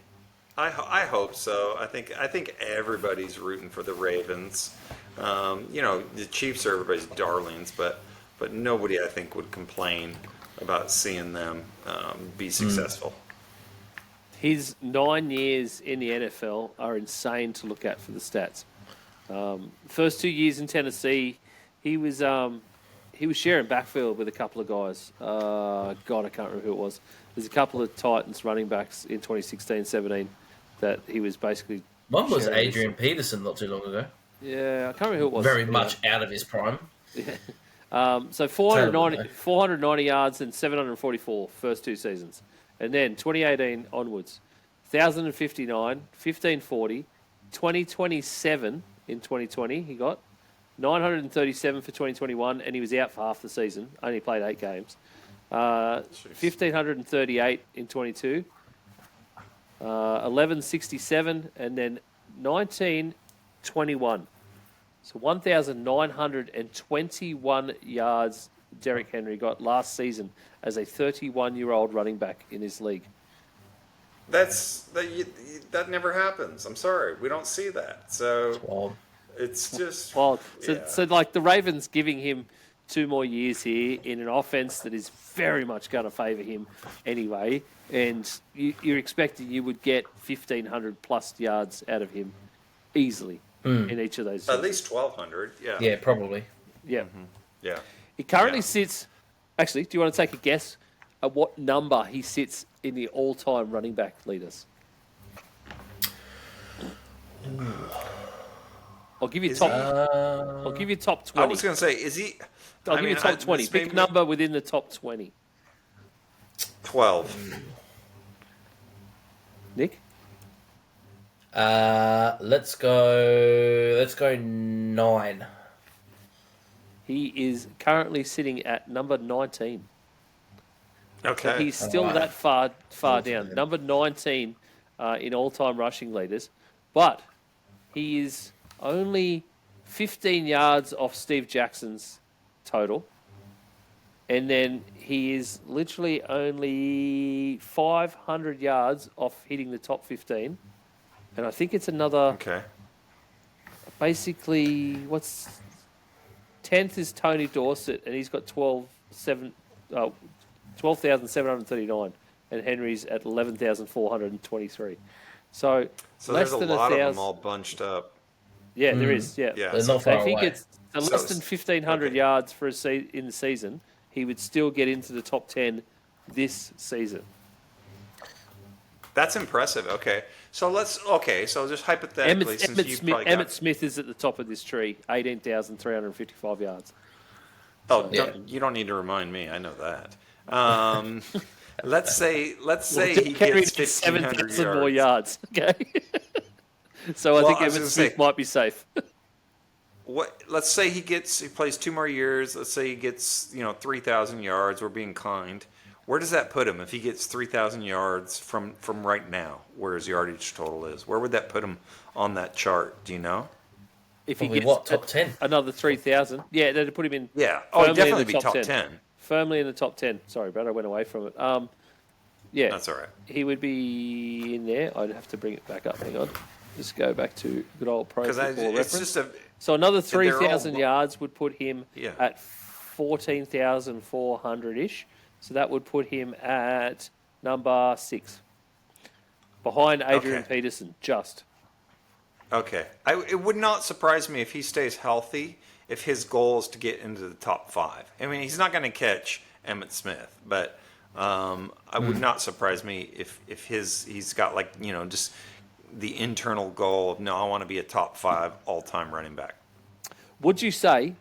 Speaker 5: I hope so. I think everybody's rooting for the Ravens. The Chiefs are everybody's darlings, but nobody I think would complain about seeing them be successful.
Speaker 3: His 9 years in the NFL are insane to look at for the stats. First 2 years in Tennessee, he was sharing backfield with a couple of guys. God, I can't remember who it was. There's a couple of Titans running backs in 2016-17 that he was basically.
Speaker 4: One was
Speaker 3: sharing
Speaker 4: Adrian
Speaker 3: with.
Speaker 4: Peterson not too long ago.
Speaker 3: Yeah, I can't remember who it was.
Speaker 4: Very much out of his prime.
Speaker 3: So 490 yards and 744 first 2 seasons. And then 2018 onwards, 1,059, 1,540, 2027 in 2020 he got, 937 for 2021, and he was out for half the season, only played 8 games. 1,538 in 22, 1,167, and then 1921. So 1,921 yards Derrick Henry got last season as a 31-year-old running back in his league.
Speaker 5: That never happens. I'm sorry, we don't see that. So
Speaker 4: Wild.
Speaker 5: it's just
Speaker 3: Wild.
Speaker 5: yeah.
Speaker 3: So like the Ravens giving him 2 more years here in an offense that is very much going to favour him anyway, and you're expecting you would get 1,500 plus yards out of him easily in each of those.
Speaker 5: At least 1,200. Yeah.
Speaker 4: Yeah, probably.
Speaker 3: Yeah.
Speaker 5: Yeah.
Speaker 3: He currently sits. Actually, do you want to take a guess at what number he sits in the all-time running back leaders? I'll give you top. I'll give you top 20.
Speaker 5: I was going to say, is he?
Speaker 3: I'll give you top 20. Pick a number within the top 20.
Speaker 5: 12.
Speaker 3: Nick?
Speaker 4: Let's go 9.
Speaker 3: He is currently sitting at number 19.
Speaker 5: Okay.
Speaker 3: So he's still that far down. Number 19 in all-time rushing leaders. But he is only 15 yards off Steve Jackson's total. And then he is literally only 500 yards off hitting the top 15. And I think it's another...
Speaker 5: Okay.
Speaker 3: Basically, 10th is Tony Dorsett, and he's got 12,739, and Henry's at 11,423. So less
Speaker 5: there's a
Speaker 3: than
Speaker 5: lot of
Speaker 3: 1,000.
Speaker 5: them all bunched up.
Speaker 3: Yeah, there is. Yeah,
Speaker 5: Yeah.
Speaker 4: They're not
Speaker 3: So
Speaker 4: far
Speaker 3: if he
Speaker 4: away.
Speaker 3: gets less than 1,500
Speaker 5: okay.
Speaker 3: yards for in the season, he would still get into the top 10 this season.
Speaker 5: That's impressive. Okay. So just hypothetically,
Speaker 3: Emmett Smith is at the top of this tree, 18,355 yards.
Speaker 5: Oh, you don't need to remind me. I know that. Let's say he
Speaker 3: Henry
Speaker 5: gets
Speaker 3: needs
Speaker 5: 1,500
Speaker 3: 7,000 more
Speaker 5: yards.
Speaker 3: yards. Okay. So I
Speaker 5: Well,
Speaker 3: think
Speaker 5: I was
Speaker 3: Emmett
Speaker 5: gonna
Speaker 3: Smith
Speaker 5: say-
Speaker 3: might be safe.
Speaker 5: Let's say he plays 2 more years. Let's say he gets 3,000 yards. We're being kind. Where does that put him if he gets 3,000 yards from right now? Where his yardage total is? Where would that put him on that chart? Do you know?
Speaker 3: If he
Speaker 4: Probably
Speaker 3: gets
Speaker 4: top 10?
Speaker 3: another 3,000, yeah, that'd put him in.
Speaker 5: Yeah.
Speaker 3: firmly
Speaker 5: Oh, he'd
Speaker 3: in
Speaker 5: definitely
Speaker 3: the
Speaker 5: be top 10.
Speaker 3: Firmly in the top 10. Sorry, Brad, I went away from it. Yeah,
Speaker 5: That's all right.
Speaker 3: he would be in there. I'd have to bring it back up. Hang on, just go back to good old Pro
Speaker 5: Because
Speaker 3: Football
Speaker 5: it's
Speaker 3: Reference.
Speaker 5: just
Speaker 3: So another
Speaker 5: they're all
Speaker 3: 3,000 yards would put him
Speaker 5: Yeah.
Speaker 3: at 14,400 ish. So that would put him at number 6. behind Adrian
Speaker 5: Okay.
Speaker 3: Peterson, just.
Speaker 5: Okay. It would not surprise me if he stays healthy, if his goal is to get into the top 5. I mean, he's not going to catch Emmitt Smith, but I would not surprise me if he's got like, just the internal goal of, no, I want to be a top 5 all-time running back.
Speaker 3: Would you say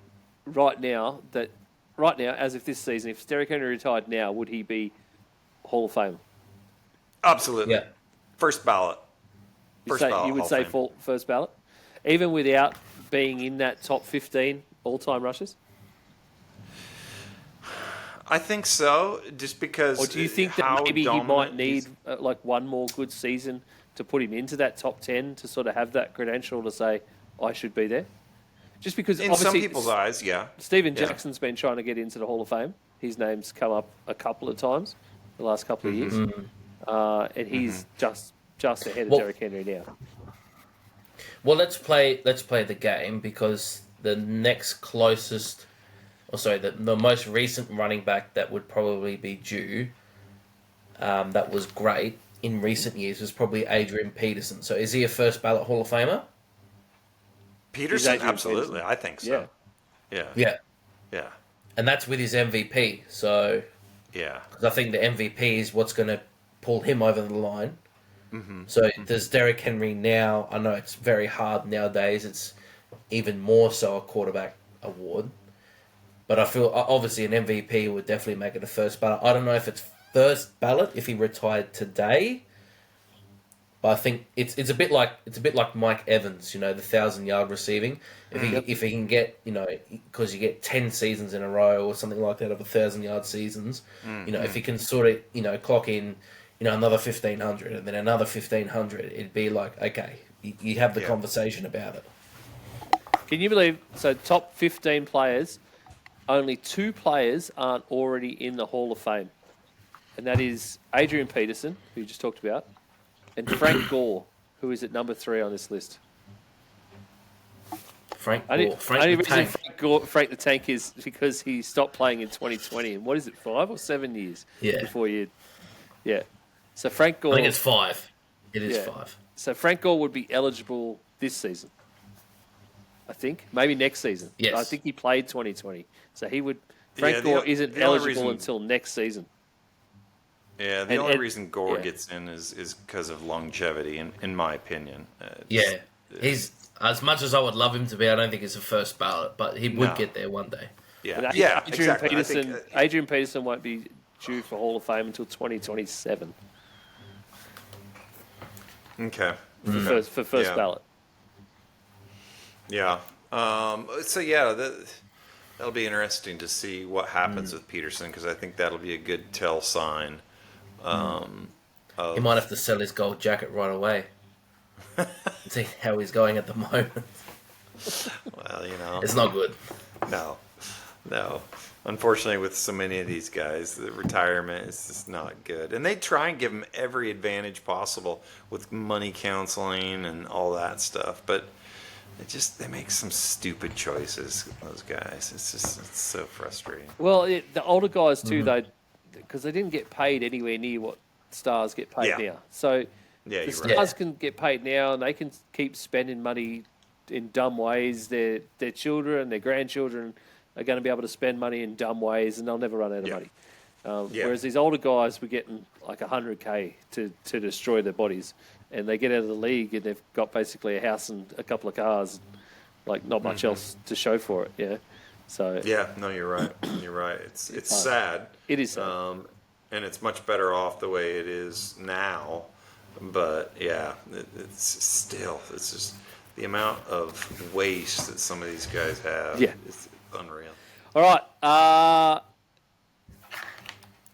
Speaker 3: right now, as if this season, if Derrick Henry retired now, would he be Hall of Fame?
Speaker 5: Absolutely.
Speaker 4: Yeah.
Speaker 5: First ballot.
Speaker 3: You would say first ballot? Even without being in that top 15 all-time rushes?
Speaker 5: I think so, just because.
Speaker 3: Or do you think that maybe he might need like one more good season to put him into that top 10 to sort of have that credential to say, I should be there? Just because
Speaker 5: in
Speaker 3: obviously
Speaker 5: some people's eyes, yeah.
Speaker 3: Steven
Speaker 5: Yeah.
Speaker 3: Jackson's been trying to get into the Hall of Fame. His name's come up a couple of times the last couple of years. And he's just ahead of Derrick Henry now.
Speaker 4: Well, let's play the game, because the next closest, the most recent running back that would probably be due, that was great in recent years, was probably Adrian Peterson. So is he a first ballot Hall of Famer?
Speaker 5: Peterson,
Speaker 3: Adrian
Speaker 5: absolutely.
Speaker 3: Peterson.
Speaker 5: I think so. Yeah.
Speaker 4: Yeah.
Speaker 5: Yeah.
Speaker 4: And that's with his MVP. So,
Speaker 5: Yeah.
Speaker 4: because I think the MVP is what's going to pull him over the line. So there's Derrick Henry now. I know it's very hard nowadays. It's even more so a quarterback award. But I feel obviously an MVP would definitely make it a first ballot. I don't know if it's first ballot if he retired today. But I think it's a bit like Mike Evans, the 1,000-yard receiving. If he can get, because you get 10 seasons in a row or something like that of 1,000-yard seasons, if he can sort of clock in, another 1,500 and then another 1,500, it'd be like, okay, you have the conversation about it.
Speaker 3: Can you believe, so top 15 players, only 2 players aren't already in the Hall of Fame. And that is Adrian Peterson, who you just talked about, and Frank Gore, who is at number 3 on this list.
Speaker 4: Frank
Speaker 3: Only
Speaker 4: Gore, Frank the
Speaker 3: reason
Speaker 4: Tank.
Speaker 3: Frank the Tank is because he stopped playing in 2020. And what is it, 5 or 7 years?
Speaker 4: Yeah.
Speaker 3: Before you... Yeah. So Frank Gore...
Speaker 4: I think it's 5. It is 5.
Speaker 3: So Frank Gore would be eligible this season. I think. Maybe next season.
Speaker 4: Yes.
Speaker 3: I think he played 2020. So he would...
Speaker 5: Yeah,
Speaker 3: Frank Gore isn't
Speaker 5: the only
Speaker 3: eligible
Speaker 5: reason-
Speaker 3: until next season.
Speaker 5: Yeah, the
Speaker 3: And-
Speaker 5: only
Speaker 3: and-
Speaker 5: reason Gore
Speaker 3: yeah.
Speaker 5: gets in is because of longevity, in my opinion.
Speaker 4: Yeah. He's, as much as I would love him to be, I don't think he's a first ballot, but he would
Speaker 5: No.
Speaker 4: get there one day.
Speaker 5: Yeah,
Speaker 3: But
Speaker 5: yeah,
Speaker 3: Adrian
Speaker 5: exactly.
Speaker 3: Peterson,
Speaker 5: I think,
Speaker 3: Adrian Peterson won't be due for Hall of Fame until 2027
Speaker 5: okay.
Speaker 3: for first
Speaker 5: Yeah.
Speaker 3: ballot.
Speaker 5: Yeah. So yeah, that'll be interesting to see what happens with Peterson, because I think that'll be a good tell sign.
Speaker 4: He might have to sell his gold jacket right away. See how he's going at the moment.
Speaker 5: Well,
Speaker 4: It's not good.
Speaker 5: no. Unfortunately, with so many of these guys, the retirement is just not good. And they try and give them every advantage possible with money counseling and all that stuff, but they make some stupid choices, those guys. It's so frustrating.
Speaker 3: Well, the older guys too, though, because they didn't get paid anywhere near what stars get paid
Speaker 5: Yeah.
Speaker 3: now. So
Speaker 5: Yeah,
Speaker 3: the
Speaker 5: you're
Speaker 3: stars
Speaker 5: right.
Speaker 3: can get paid now, and they can keep spending money in dumb ways. Their children, their grandchildren are going to be able to spend money in dumb ways, and they'll never run out of
Speaker 5: Yeah.
Speaker 3: money.
Speaker 5: Yeah.
Speaker 3: Whereas these older guys were getting like $100K to destroy their bodies, and they get out of the league and they've got basically a house and a couple of cars, like not much else to show for it. Yeah, so
Speaker 5: Yeah, no, you're right. You're right. It's sad.
Speaker 3: it is sad.
Speaker 5: And it's much better off the way it is now. But yeah, it's just the amount of waste that some of these guys have.
Speaker 3: Yeah.
Speaker 5: It's unreal.
Speaker 3: All right.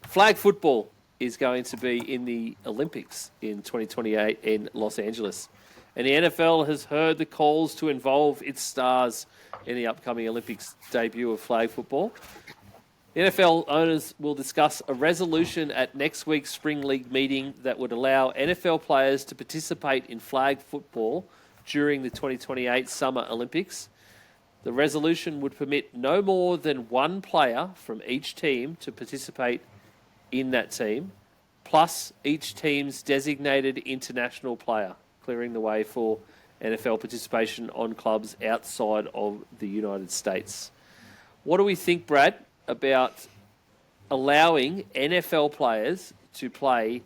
Speaker 3: Flag football is going to be in the Olympics in 2028 in Los Angeles. And the NFL has heard the calls to involve its stars in the upcoming Olympics debut of flag football. The NFL owners will discuss a resolution at next week's Spring League meeting that would allow NFL players to participate in flag football during the 2028 Summer Olympics. The resolution would permit no more than one player from each team to participate in that team. plus each team's designated international player, clearing the way for NFL participation on clubs outside of the United States. What do we think, Brad, about allowing NFL players to play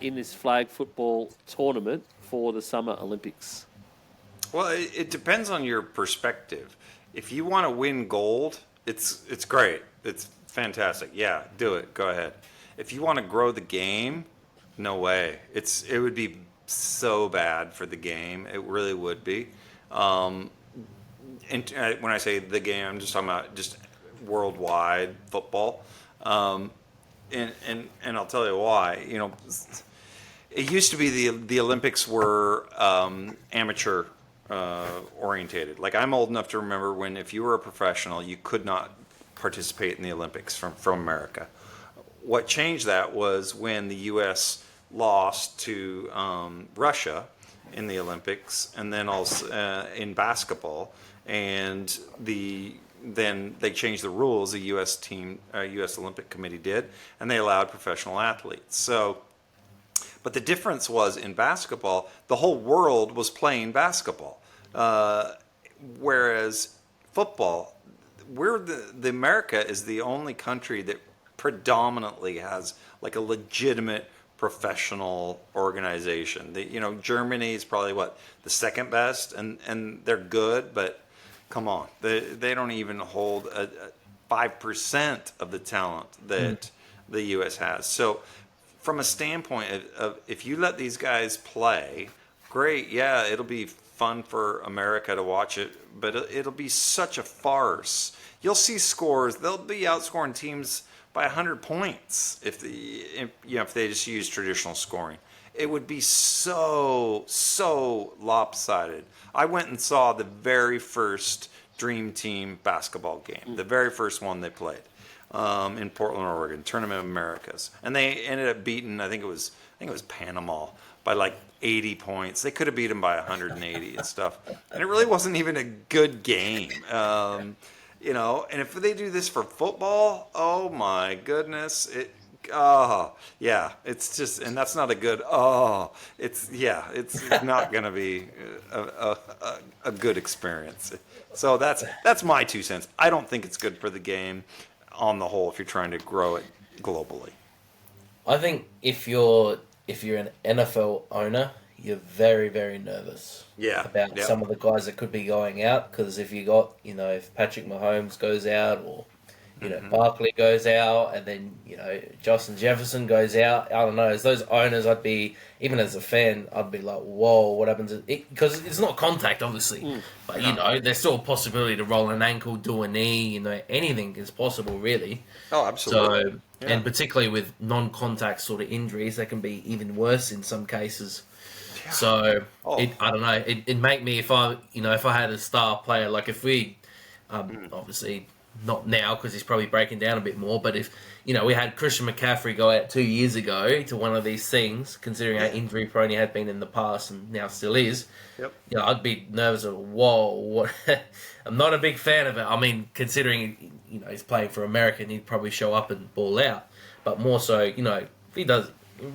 Speaker 3: in this flag football tournament for the Summer Olympics?
Speaker 5: Well, it depends on your perspective. If you want to win gold, it's great. It's fantastic. Yeah, do it. Go ahead. If you want to grow the game, no way. It would be so bad for the game. It really would be. And when I say the game, I'm just talking about just worldwide football. And I'll tell you why. You know, it used to be the Olympics were amateur orientated. Like, I'm old enough to remember when, if you were a professional, you could not participate in the Olympics from America. What changed that was when the U.S. lost to Russia in the Olympics, and then also in basketball, and then they changed the rules. The U.S. team, U.S. Olympic Committee did, and they allowed professional athletes. So, but the difference was, in basketball, the whole world was playing basketball, whereas football, the America is the only country that predominantly has like a legitimate professional organization. Germany is probably the second best, and they're good, but come on, they don't even hold 5% of the talent that the U.S. has. So, from a standpoint of if you let these guys play, great, yeah, it'll be fun for America to watch it, but it'll be such a farce. You'll see scores; they'll be outscoring teams by 100 points if they just use traditional scoring. It would be so lopsided. I went and saw the very first Dream Team basketball game, the very first one they played in Portland, Oregon, Tournament of Americas, and they ended up beating, I think it was Panama by like 80 points. They could have beat them by 180 and stuff, and it really wasn't even a good game. And if they do this for football, oh my goodness, it's just, and that's not a good, it's not going to be a good experience. So that's my 2 cents. I don't think it's good for the game on the whole if you're trying to grow it globally.
Speaker 4: I think if you're an NFL owner, you're very, very nervous about some of the guys that could be going out, because if you got, if Patrick Mahomes goes out, or Barkley goes out, and then Justin Jefferson goes out, I don't know, as those owners, I'd be, even as a fan, I'd be like, whoa, what happens? Because it's not contact, obviously, but there's still a possibility to roll an ankle, do a knee, anything is possible, really.
Speaker 5: Oh, absolutely.
Speaker 4: So, and particularly with non-contact sort of injuries, that can be even worse in some cases. Yeah. So I don't know. It'd make me, if I had a star player, like if we, obviously not now because he's probably breaking down a bit more, but if we had Christian McCaffrey go out 2 years ago to one of these things, considering how injury prone he had been in the past and now still is, I'd be nervous of, whoa, what? I'm not a big fan of it. I mean, considering he's playing for America and he'd probably show up and ball out, but more so, if he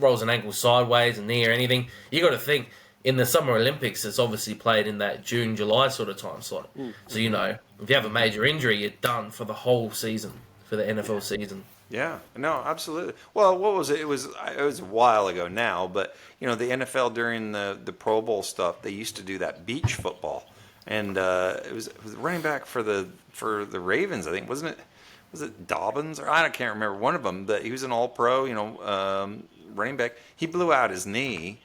Speaker 4: rolls an ankle sideways, a knee or anything, you got to think, in the Summer Olympics, it's obviously played in that June, July sort of time slot. So, if you have a major injury, you're done for the whole season, for the NFL season.
Speaker 5: Yeah, no, absolutely. Well, what was it? It was a while ago now, but, the NFL during the Pro Bowl stuff, they used to do that beach football. And it was running back for the Ravens, I think, wasn't it? Was it Dobbins? Or I can't remember, one of them, but he was an all-pro, running back. He blew out his knee.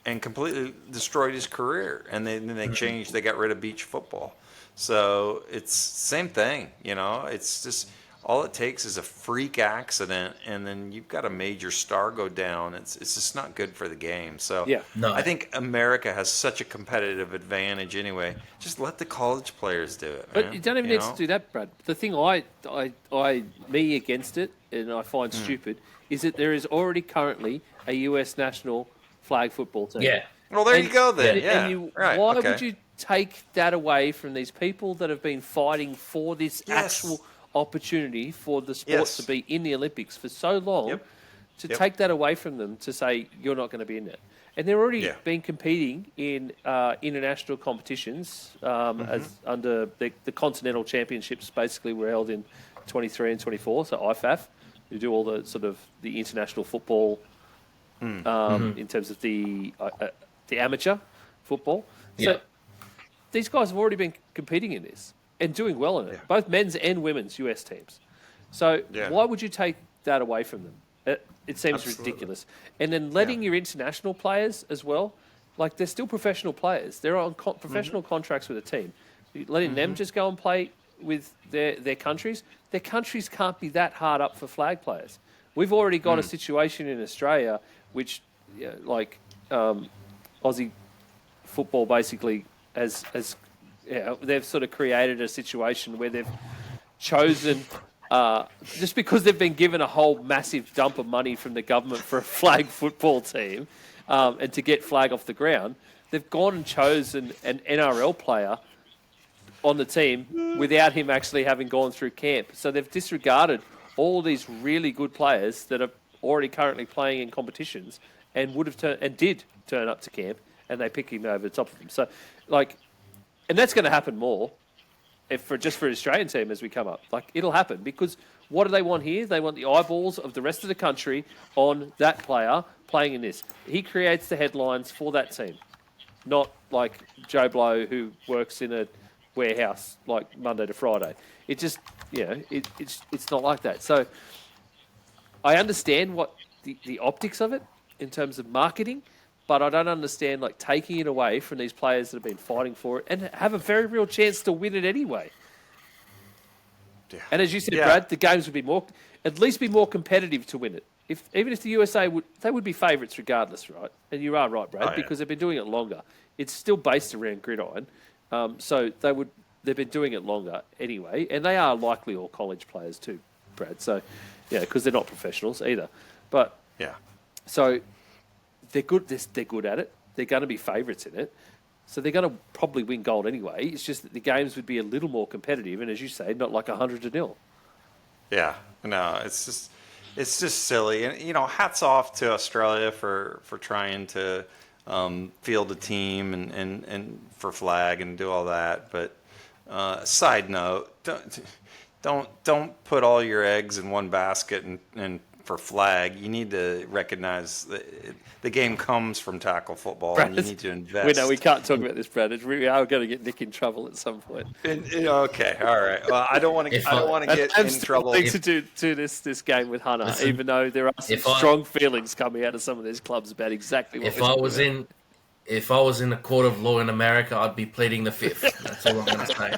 Speaker 5: And completely destroyed his career. And then they changed. They got rid of beach football. So it's same thing. It's just all it takes is a freak accident, and then you've got a major star go down. It's just not good for the game. So I think America has such a competitive advantage anyway. Just let the college players do it.
Speaker 3: But
Speaker 5: man.
Speaker 3: you don't even need to do that, Brad. The thing me against it, and I find stupid, is that there is already currently a US national flag football team.
Speaker 4: Yeah.
Speaker 5: Well, there you go then.
Speaker 3: Why would you take that away from these people that have been fighting for this actual opportunity for the sport to be in the Olympics for so long? to
Speaker 5: Yep.
Speaker 3: take that away from them to say you're not going to be in it. And they're already
Speaker 5: Yeah.
Speaker 3: been competing in international competitions as under the continental championships. Basically, were held in 23 and 24. So IFAF, who do all the sort of the international football in terms of the amateur football. So these guys have already been competing in this and doing well in it, both men's and women's US teams. So why would you take that away from them? It seems
Speaker 5: Absolutely.
Speaker 3: ridiculous. And then letting your international players as well, like they're still professional players. They're on professional contracts with a team. Letting them just go and play with their countries. Their countries can't be that hard up for flag players. We've already got a situation in Australia which, Aussie football basically they've sort of created a situation where they've chosen, just because they've been given a whole massive dump of money from the government for a flag football team and to get flag off the ground, they've gone and chosen an NRL player on the team without him actually having gone through camp. So they've disregarded all these really good players that are already currently playing in competitions and did turn up to camp, and they pick him over the top of them. So, and that's going to happen more for the Australian team as we come up. It'll happen because what do they want here? They want the eyeballs of the rest of the country on that player playing in this. He creates the headlines for that team, not like Joe Blow who works in a warehouse like Monday to Friday. It just, it's not like that. So I understand what the optics of it in terms of marketing, but I don't understand taking it away from these players that have been fighting for it and have a very real chance to win it anyway.
Speaker 5: Yeah.
Speaker 3: And as you said, Brad, the games would at least be more competitive to win it. Even if the USA would be favourites regardless, right? And you are right, Brad, because they've been doing it longer. It's still based around Gridiron, so they've been doing it longer anyway, and they are likely all college players too, Brad. So because they're not professionals either, but so. They're good. They're good at it. They're going to be favourites in it, so they're going to probably win gold anyway. It's just that the games would be a little more competitive, and as you say, not like 100-0.
Speaker 5: Yeah, no, it's just silly, and hats off to Australia for trying to field a team and for flag and do all that. But side note, don't put all your eggs in one basket and for flag, you need to recognize that the game comes from tackle football, and you need to invest.
Speaker 3: We can't talk about this, Brad. We are going to get Nick in trouble at some point.
Speaker 5: Okay, all right. Well, I don't want to get in trouble.
Speaker 3: To do this game with Hunter, listen, even though there are some strong feelings coming out of some of these clubs about exactly what.
Speaker 4: If I was in a court of law in America, I'd be pleading the fifth. That's all I'm going to say.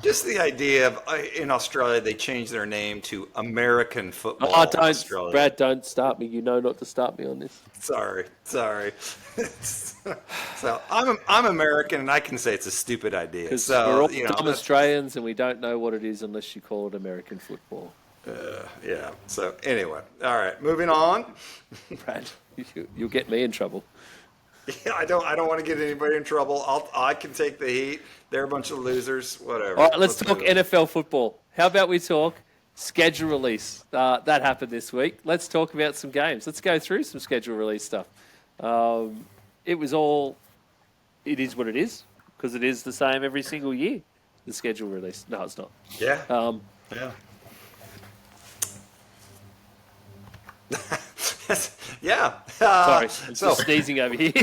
Speaker 5: Just the idea of in Australia they changed their name to American Football.
Speaker 3: Oh, don't,
Speaker 5: Australia.
Speaker 3: Brad, don't start me. You know not to start me on this.
Speaker 5: Sorry. So I'm American, and I can say it's a stupid idea.
Speaker 3: Because
Speaker 5: so,
Speaker 3: we're all dumb Australians, and we don't know what it is unless you call it American football.
Speaker 5: Yeah. So anyway, all right, moving on.
Speaker 3: Brad, you'll get me in trouble.
Speaker 5: Yeah, I don't want to get anybody in trouble. I can take the heat. They're a bunch of losers. Whatever.
Speaker 3: All right, let's talk NFL football. How about we talk schedule release? That happened this week. Let's talk about some games. Let's go through some schedule release stuff. It is what it is, because it is the same every single year, the schedule release. No, it's not.
Speaker 5: Yeah.
Speaker 3: Yeah.
Speaker 5: Yeah.
Speaker 3: Sorry, I'm just sneezing over here.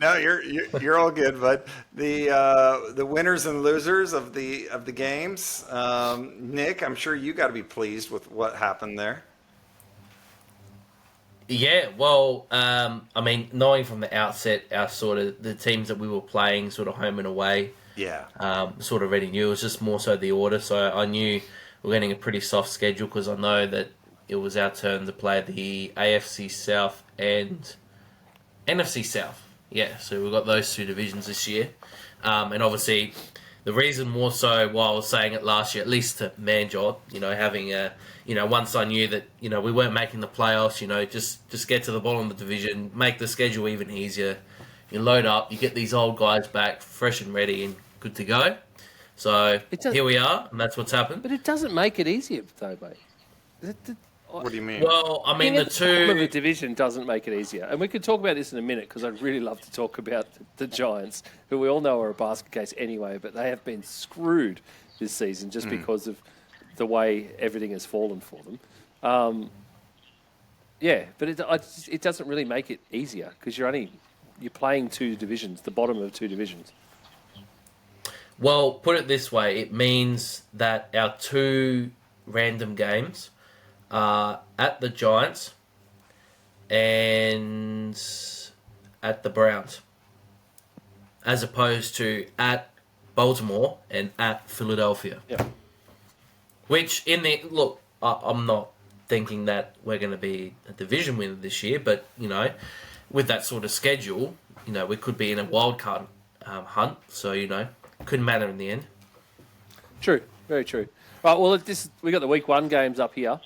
Speaker 5: No, you're all good, bud. The winners and losers of the games. Nick, I'm sure you got to be pleased with what happened there.
Speaker 4: Yeah, well, knowing from the outset our sort of the teams that we were playing, sort of home and away.
Speaker 5: Yeah.
Speaker 4: Sort of already knew. It was just more so the order. So I knew we were getting a pretty soft schedule because I know that it was our turn to play the AFC South and NFC South. Yeah, so we've got those two divisions this year. And obviously, the reason more so why I was saying it last year, at least to Manjot, having once I knew that, we weren't making the playoffs, just get to the bottom of the division, make the schedule even easier. You load up, you get these old guys back, fresh and ready and good to go. So
Speaker 3: It does-
Speaker 4: here we are, and that's what's happened.
Speaker 3: But it doesn't make it easier, though, mate.
Speaker 5: What do you mean?
Speaker 4: Well, I mean,
Speaker 3: Being at
Speaker 4: the
Speaker 3: bottom of a
Speaker 4: two.
Speaker 3: division doesn't make it easier. And we could talk about this in a minute because I'd really love to talk about the Giants, who we all know are a basket case anyway, but they have been screwed this season just because of the way everything has fallen for them. Yeah, but it doesn't really make it easier because you're playing two divisions, the bottom of two divisions.
Speaker 4: Well, put it this way: it means that our two random games are at the Giants and at the Browns, as opposed to at Baltimore and at Philadelphia.
Speaker 3: Yeah.
Speaker 4: Which I'm not thinking that we're going to be a division winner this year, but with that sort of schedule, we could be in a wild card hunt. So couldn't matter in the end.
Speaker 3: True, very true. Right, well, we got the week 1 games up here.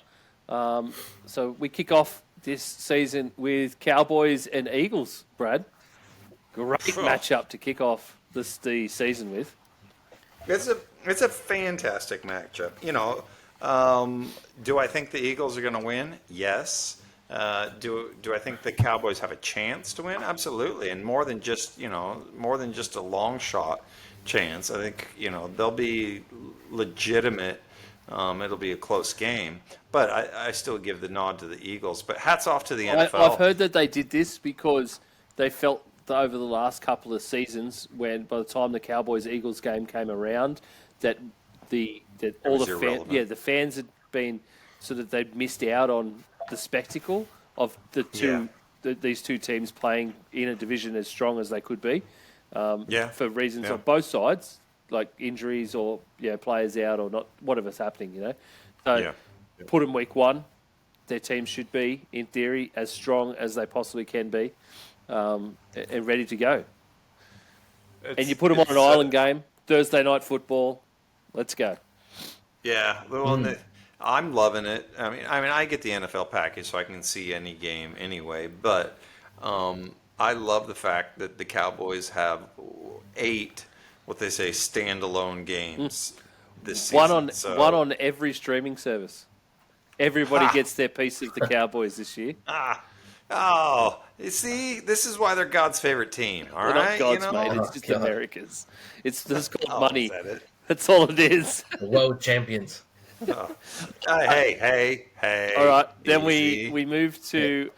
Speaker 3: So we kick off this season with Cowboys and Eagles, Brad. Great matchup to kick off the season with.
Speaker 5: It's a fantastic matchup. Do I think the Eagles are going to win? Yes. Do I think the Cowboys have a chance to win? Absolutely, and more than just a long shot chance. I think they'll be legitimate. It'll be a close game, but I still give the nod to the Eagles. But hats off to the NFL.
Speaker 3: I've heard that they did this because they felt that over the last couple of seasons, when by the time the Cowboys-Eagles game came around, that all the fans had been sort of they'd missed out on the spectacle of these two teams playing in a division as strong as they could be, for reasons on both sides, like injuries or players out or not, whatever's happening, So put them week 1, their team should be, in theory, as strong as they possibly can be, and ready to go. And you put them on an island game, Thursday night football, let's go.
Speaker 5: Yeah, I'm loving it. I mean, I get the NFL package, so I can see any game anyway. But I love the fact that the Cowboys have 8, what they say, standalone games this season.
Speaker 3: One on every streaming service. Everybody gets their piece of the Cowboys this year.
Speaker 5: You see, this is why they're God's favorite team. All
Speaker 3: They're
Speaker 5: right,
Speaker 3: not God's, mate. It's just America's. It's just called money.
Speaker 5: Is that it?
Speaker 3: That's all it is.
Speaker 4: The world champions.
Speaker 5: Hey.
Speaker 3: All right, then
Speaker 5: easy.
Speaker 3: we move to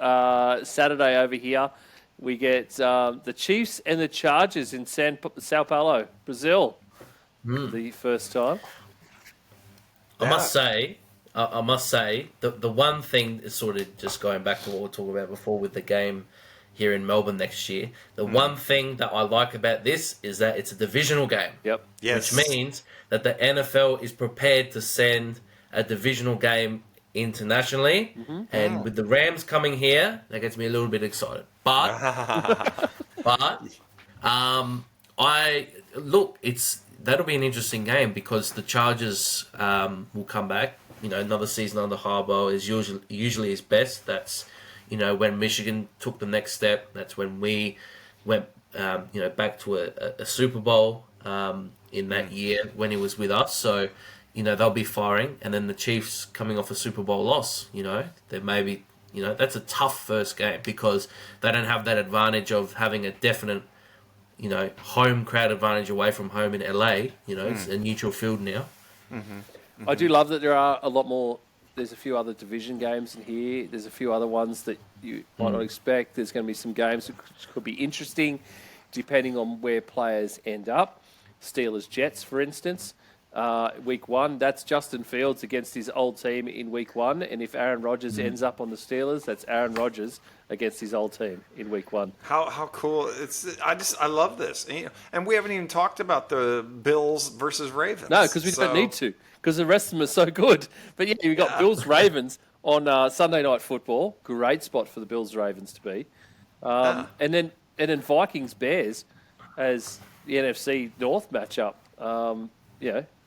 Speaker 3: Saturday over here. We get the Chiefs and the Chargers in Sao Paulo, Brazil, the first time.
Speaker 4: I must say, the one thing is sort of just going back to what we were talking about before with the game here in Melbourne next year. The one thing that I like about this is that it's a divisional game.
Speaker 3: Yep.
Speaker 5: Yes.
Speaker 4: Which means that the NFL is prepared to send a divisional game internationally. And with the Rams coming here, that gets me a little bit excited. But that'll be an interesting game because the Chargers will come back. Another season under Harbaugh is usually his best. That's when Michigan took the next step. That's when we went back to a Super Bowl in that year when he was with us. So they'll be firing, and then the Chiefs coming off a Super Bowl loss. They maybe that's a tough first game because they don't have that advantage of having a definite home crowd advantage away from home in LA. It's a neutral field now.
Speaker 3: I do love that there are a lot more. There's a few other division games in here. There's a few other ones that you might not expect. There's going to be some games that could be interesting depending on where players end up. Steelers-Jets, for instance. Week 1, that's Justin Fields against his old team in week 1. And if Aaron Rodgers ends up on the Steelers, that's Aaron Rodgers against his old team in week 1.
Speaker 5: How cool! I love this, and we haven't even talked about the Bills versus Ravens.
Speaker 3: No, because we don't need to, because the rest of them are so good. But yeah, we got Bills Ravens on Sunday Night Football. Great spot for the Bills Ravens to be, and then Vikings Bears as the NFC North matchup.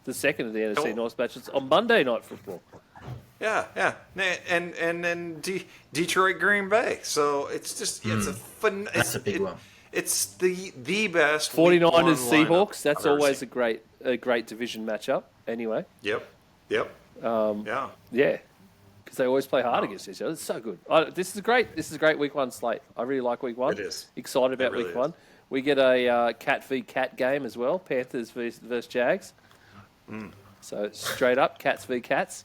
Speaker 3: The second of the NFC North matches on Monday Night Football.
Speaker 5: Yeah, and then Detroit Green Bay. So it's just it's a
Speaker 4: That's a big one.
Speaker 5: It's the best
Speaker 3: 49ers
Speaker 5: week 1
Speaker 3: Seahawks.
Speaker 5: lineup
Speaker 3: That's
Speaker 5: I've ever
Speaker 3: always
Speaker 5: seen.
Speaker 3: a great a great division matchup anyway.
Speaker 5: Yep. Yeah.
Speaker 3: Yeah, because they always play hard against each other. It's so good. This is a great week one slate. I really like week one.
Speaker 5: It is.
Speaker 3: Excited about
Speaker 5: really
Speaker 3: week
Speaker 5: is.
Speaker 3: one. We get a cat v cat game as well. Panthers versus Jags. So straight up cats v cats.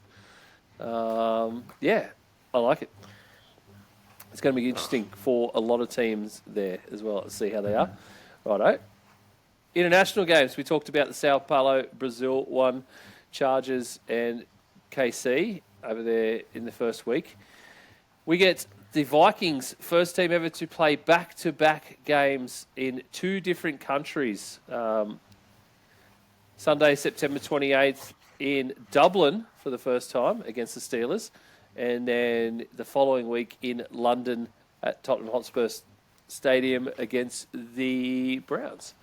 Speaker 3: Yeah, I like it. It's going to be interesting for a lot of teams there as well to see how they are. Righto. International games. We talked about the Sao Paulo, Brazil one, Chargers and KC over there in the first week. We get the Vikings, first team ever to play back-to-back games in two different countries. Sunday, September 28th in Dublin for the first time against the Steelers. And then the following week in London at Tottenham Hotspur Stadium against the Browns.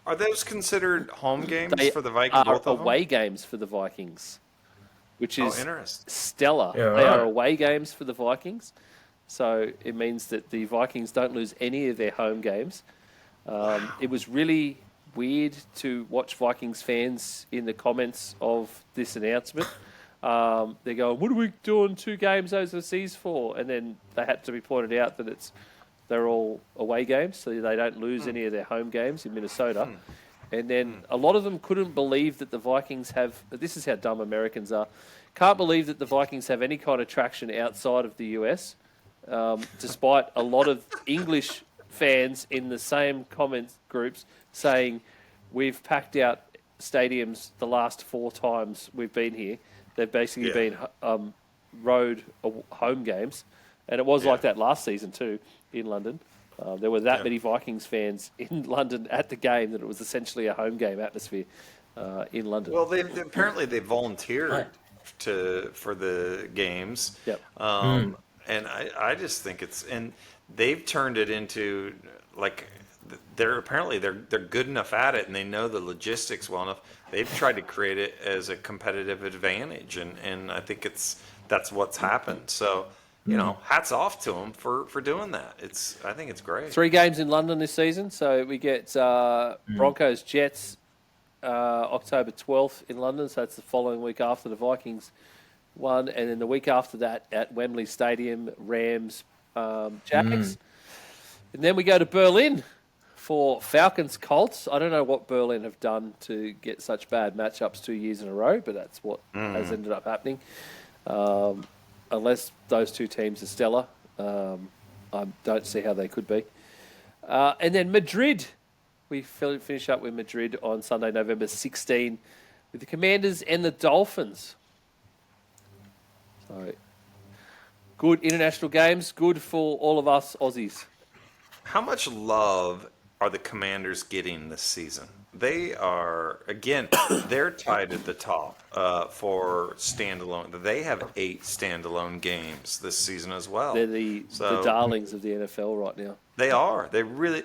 Speaker 5: Are those considered home games
Speaker 3: They
Speaker 5: for the Vikings?
Speaker 3: are
Speaker 5: Both of them?
Speaker 3: away games for the Vikings, which is
Speaker 5: interesting.
Speaker 3: stellar.
Speaker 4: Yeah,
Speaker 3: They
Speaker 4: right.
Speaker 3: are away games for the Vikings. So it means that the Vikings don't lose any of their home games. It was really weird to watch Vikings fans in the comments of this announcement. They're going, what are we doing 2 games overseas for? And then they had to be pointed out that they're all away games, so they don't lose any of their home games in Minnesota. And then a lot of them couldn't believe that the Vikings have, this is how dumb Americans are, can't believe that the Vikings have any kind of traction outside of the US, despite a lot of English fans in the same comment groups saying, we've packed out stadiums the last 4 times we've been here. They've basically been road home games. And it was like that last season too in London. There were that many Vikings fans in London at the game that it was essentially a home game atmosphere in London.
Speaker 5: Well, apparently they volunteered for the games.
Speaker 3: Yep.
Speaker 5: And I just think and they've turned it into like they're good enough at it, and they know the logistics well enough. They've tried to create it as a competitive advantage, and I think that's what's happened. So, hats off to them for doing that. I think it's great.
Speaker 3: 3 games in London this season. So we get Broncos Jets October 12th in London. So that's the following week after the Vikings one, and then the week after that at Wembley Stadium, Rams Jags. And then we go to Berlin for Falcons Colts. I don't know what Berlin have done to get such bad matchups 2 years in a row, but that's what has ended up happening. Unless those 2 teams are stellar, I don't see how they could be. And then Madrid. We finish up with Madrid on Sunday, November 16, with the Commanders and the Dolphins. So, good international games, good for all of us Aussies.
Speaker 5: How much love are the Commanders getting this season? They are, again, they're tied at the top for standalone. They have 8 standalone games this season as well.
Speaker 3: They're the darlings of the NFL right now.
Speaker 5: They are. They really,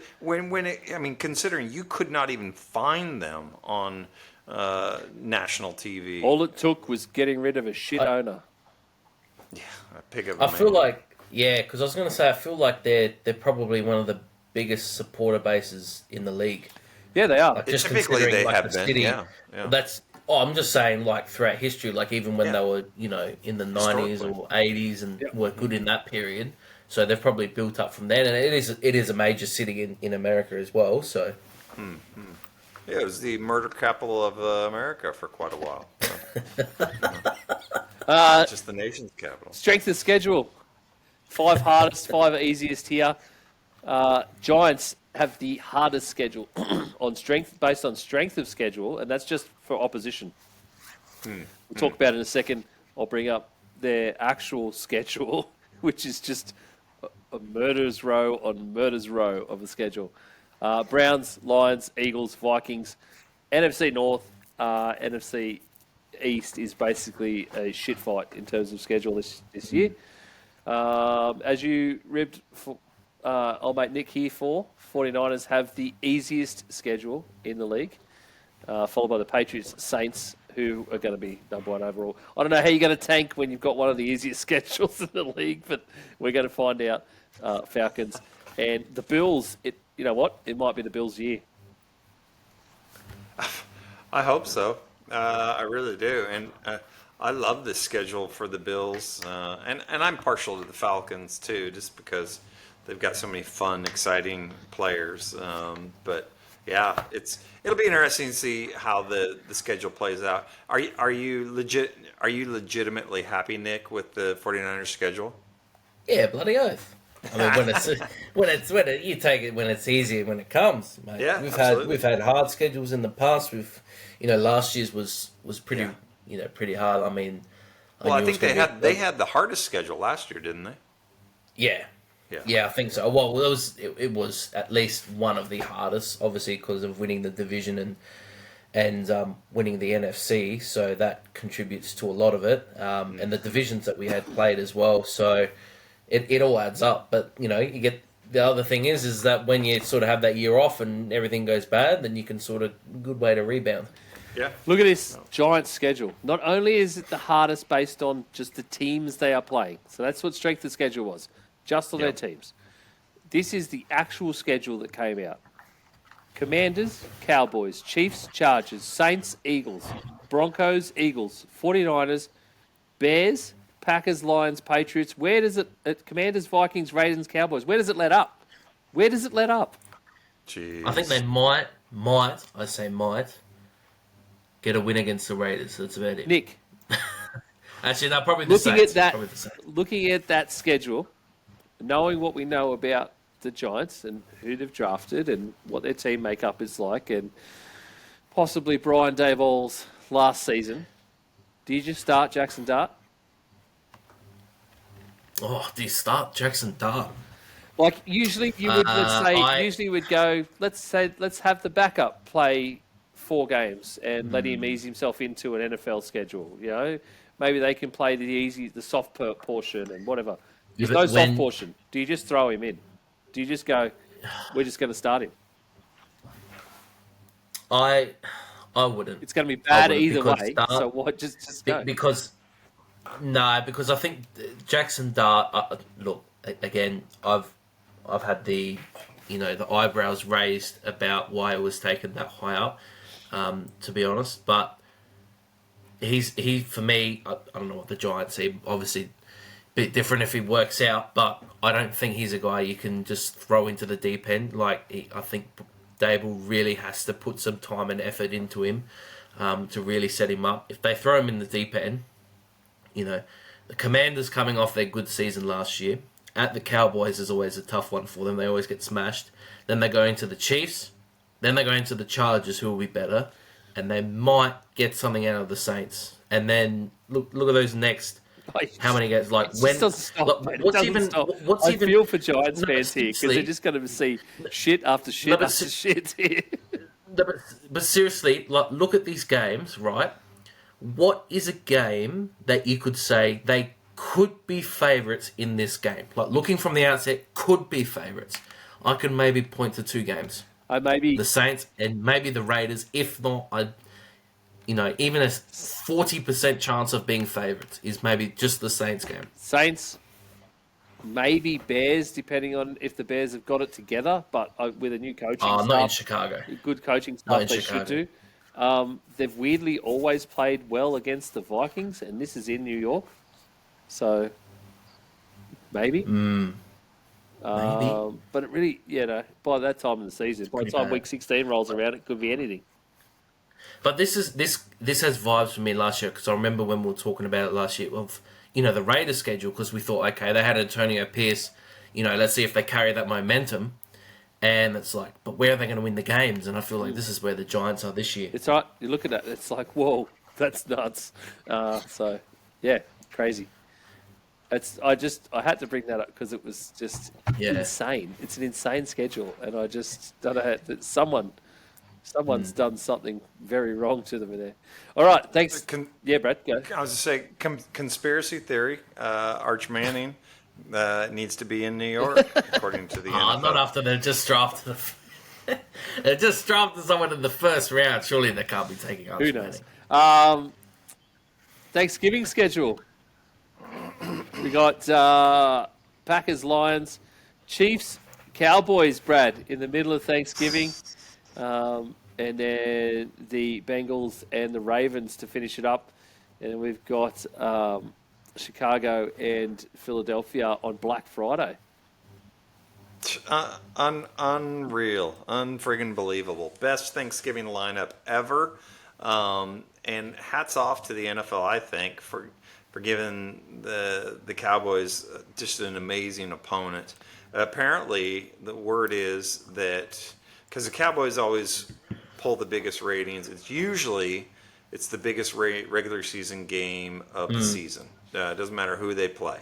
Speaker 5: considering you could not even find them on national TV.
Speaker 3: All it took was getting rid of a shit owner.
Speaker 5: Yeah, a pig of a
Speaker 4: I
Speaker 5: man.
Speaker 4: feel like, because I was going to say, I feel like they're probably one of the biggest supporter bases in the league.
Speaker 3: Yeah, they are.
Speaker 4: Like,
Speaker 5: Typically
Speaker 4: considering,
Speaker 5: they
Speaker 4: like,
Speaker 5: have
Speaker 4: the
Speaker 5: been,
Speaker 4: city,
Speaker 5: yeah.
Speaker 4: I'm just saying, like, throughout history, like, even when they were, in the 90s or 80s and were good in that period. So they've probably built up from then. And it is a major city in America as well, so...
Speaker 5: Yeah, it was the murder capital of America for quite a while. Just the nation's capital.
Speaker 3: Strength of schedule. 5 hardest, 5 easiest here. Giants have the hardest schedule based on strength of schedule, and that's just for opposition. We'll talk about it in a second. I'll bring up their actual schedule, which is just a murder's row on murder's row of a schedule. Browns, Lions, Eagles, Vikings, NFC North, NFC East is basically a shit fight in terms of schedule this year. As you ribbed for old mate Nick here 49ers have the easiest schedule in the league, followed by the Patriots, Saints, who are going to be number 1 overall. I don't know how you're going to tank when you've got one of the easiest schedules in the league, but we're going to find out. Falcons and the Bills. You know what? It might be the Bills' year.
Speaker 5: I hope so. I really do, and I love this schedule for the Bills, and I'm partial to the Falcons too, just because they've got so many fun, exciting players. But yeah, it'll be interesting to see how the schedule plays out. Are you legitimately happy, Nick, with the 49ers schedule?
Speaker 4: Yeah, bloody oath. I mean, you take it when it's easy when it comes, mate.
Speaker 5: Yeah,
Speaker 4: We've had hard schedules in the past. Last year's was pretty pretty hard. I mean,
Speaker 5: Well, I think they had the hardest schedule last year, didn't they?
Speaker 4: Yeah.
Speaker 5: Yeah.
Speaker 4: Yeah, I think so. Well, it was at least one of the hardest, obviously, because of winning the division and winning the NFC. So that contributes to a lot of it, and the divisions that we had played as well. So it all adds up. But you get the other thing is that when you sort of have that year off and everything goes bad, then you can sort of good way to rebound.
Speaker 5: Yeah.
Speaker 3: Look at this Giants schedule. Not only is it the hardest based on just the teams they are playing, so that's what strength of schedule was, just on their teams. This is the actual schedule that came out. Commanders, Cowboys, Chiefs, Chargers, Saints, Eagles, Broncos, Eagles, 49ers, Bears, Packers, Lions, Patriots. Where does it, Commanders, Vikings, Raiders, Cowboys, where does it let up? Where does it let up?
Speaker 5: Jeez.
Speaker 4: I think they might, get a win against the Raiders. That's about it.
Speaker 3: Nick,
Speaker 4: Actually, no, probably the Saints. Probably the Saints.
Speaker 3: looking at that schedule, knowing what we know about the Giants and who they've drafted and what their team makeup is like, and possibly Brian Daboll's last season, do you just start Jackson Dart?
Speaker 4: Oh, do you start Jackson Dart?
Speaker 3: Like usually you would usually would go, let's have the backup play 4 games and let him ease himself into an NFL schedule. Maybe they can play the soft portion and whatever. There's no soft portion. Do you just throw him in? Do you just go, we're just going to start him?
Speaker 4: I wouldn't.
Speaker 3: It's going to be bad either
Speaker 4: because
Speaker 3: way.
Speaker 4: Dart,
Speaker 3: So what? Just go.
Speaker 4: Because I think Jackson Dart. Look, again, I've had the eyebrows raised about why it was taken that high up. To be honest, but he for me, I don't know what the Giants see. Obviously, a bit different if he works out, but I don't think he's a guy you can just throw into the deep end. I think Dable really has to put some time and effort into him to really set him up. If they throw him in the deep end, the Commanders coming off their good season last year. At the Cowboys is always a tough one for them. They always get smashed. Then they go into the Chiefs. Then they go into the Chargers, who will be better. And they might get something out of the Saints. And then look at those next. How many games?
Speaker 3: I feel for Giants fans here because they're just going to see shit after shit after shit here.
Speaker 4: But seriously, look at these games, right? What is a game that you could say they could be favourites in this game? Looking from the outset, could be favourites. I can maybe point to 2 games. The Saints and maybe the Raiders. If not, even a 40% chance of being favourites is maybe just the Saints game.
Speaker 3: Saints, maybe Bears, depending on if the Bears have got it together. But with a new coaching staff,
Speaker 4: not in Chicago.
Speaker 3: Good coaching staff, they should do. They've weirdly always played well against the Vikings, and this is in New York, so maybe.
Speaker 4: Maybe.
Speaker 3: But it really, by that time in the season, by the time
Speaker 4: bad.
Speaker 3: week 16 rolls around, it could be anything.
Speaker 4: But this has vibes for me last year, because I remember when we were talking about it last year of the Raiders schedule, because we thought, okay, they had Antonio Pierce, let's see if they carry that momentum, and it's like, but where are they going to win the games? And I feel like this is where the Giants are this year.
Speaker 3: It's right. You look at it, it's like, whoa, that's nuts. So yeah, crazy. I had to bring that up because it was just insane. It's an insane schedule, and I just don't know how someone's done something very wrong to them in there. All right, thanks. Brad, go.
Speaker 5: I was just saying, conspiracy theory. Arch Manning needs to be in New York, according to the NFL.
Speaker 4: Not after they've just drafted. They just drafted someone in the first round. Surely they can't be taking Arch
Speaker 3: Who
Speaker 4: Manning.
Speaker 3: knows? Thanksgiving schedule. We got Packers, Lions, Chiefs, Cowboys, Brad, in the middle of Thanksgiving. and then the Bengals and the Ravens to finish it up. And then we've got Chicago and Philadelphia on Black Friday.
Speaker 5: Unreal, unfriggin' believable. Best Thanksgiving lineup ever. And hats off to the NFL, I think, for giving the Cowboys just an amazing opponent. Apparently, the word is that because the Cowboys always pull the biggest ratings, it's the biggest regular season game of the season. It doesn't matter who they play.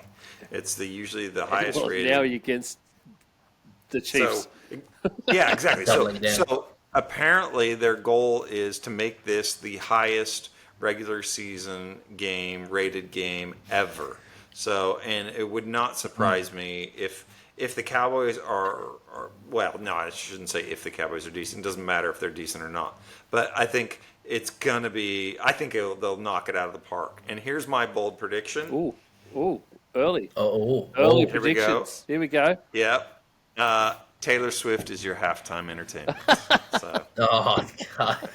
Speaker 5: It's usually the highest rated.
Speaker 3: Now you're against the Chiefs.
Speaker 5: So, yeah, exactly.
Speaker 4: Doubling down.
Speaker 5: So apparently their goal is to make this the highest regular season rated game ever. So, and it would not surprise me if the Cowboys are well, no, I shouldn't say if the Cowboys are decent. It doesn't matter if they're decent or not. But I think it's gonna be. I think they'll knock it out of the park. And here's my bold prediction.
Speaker 3: Ooh, early.
Speaker 4: Early
Speaker 3: Predictions. Here we go.
Speaker 5: Yep. Taylor Swift is your halftime entertainment. So
Speaker 4: Oh, God.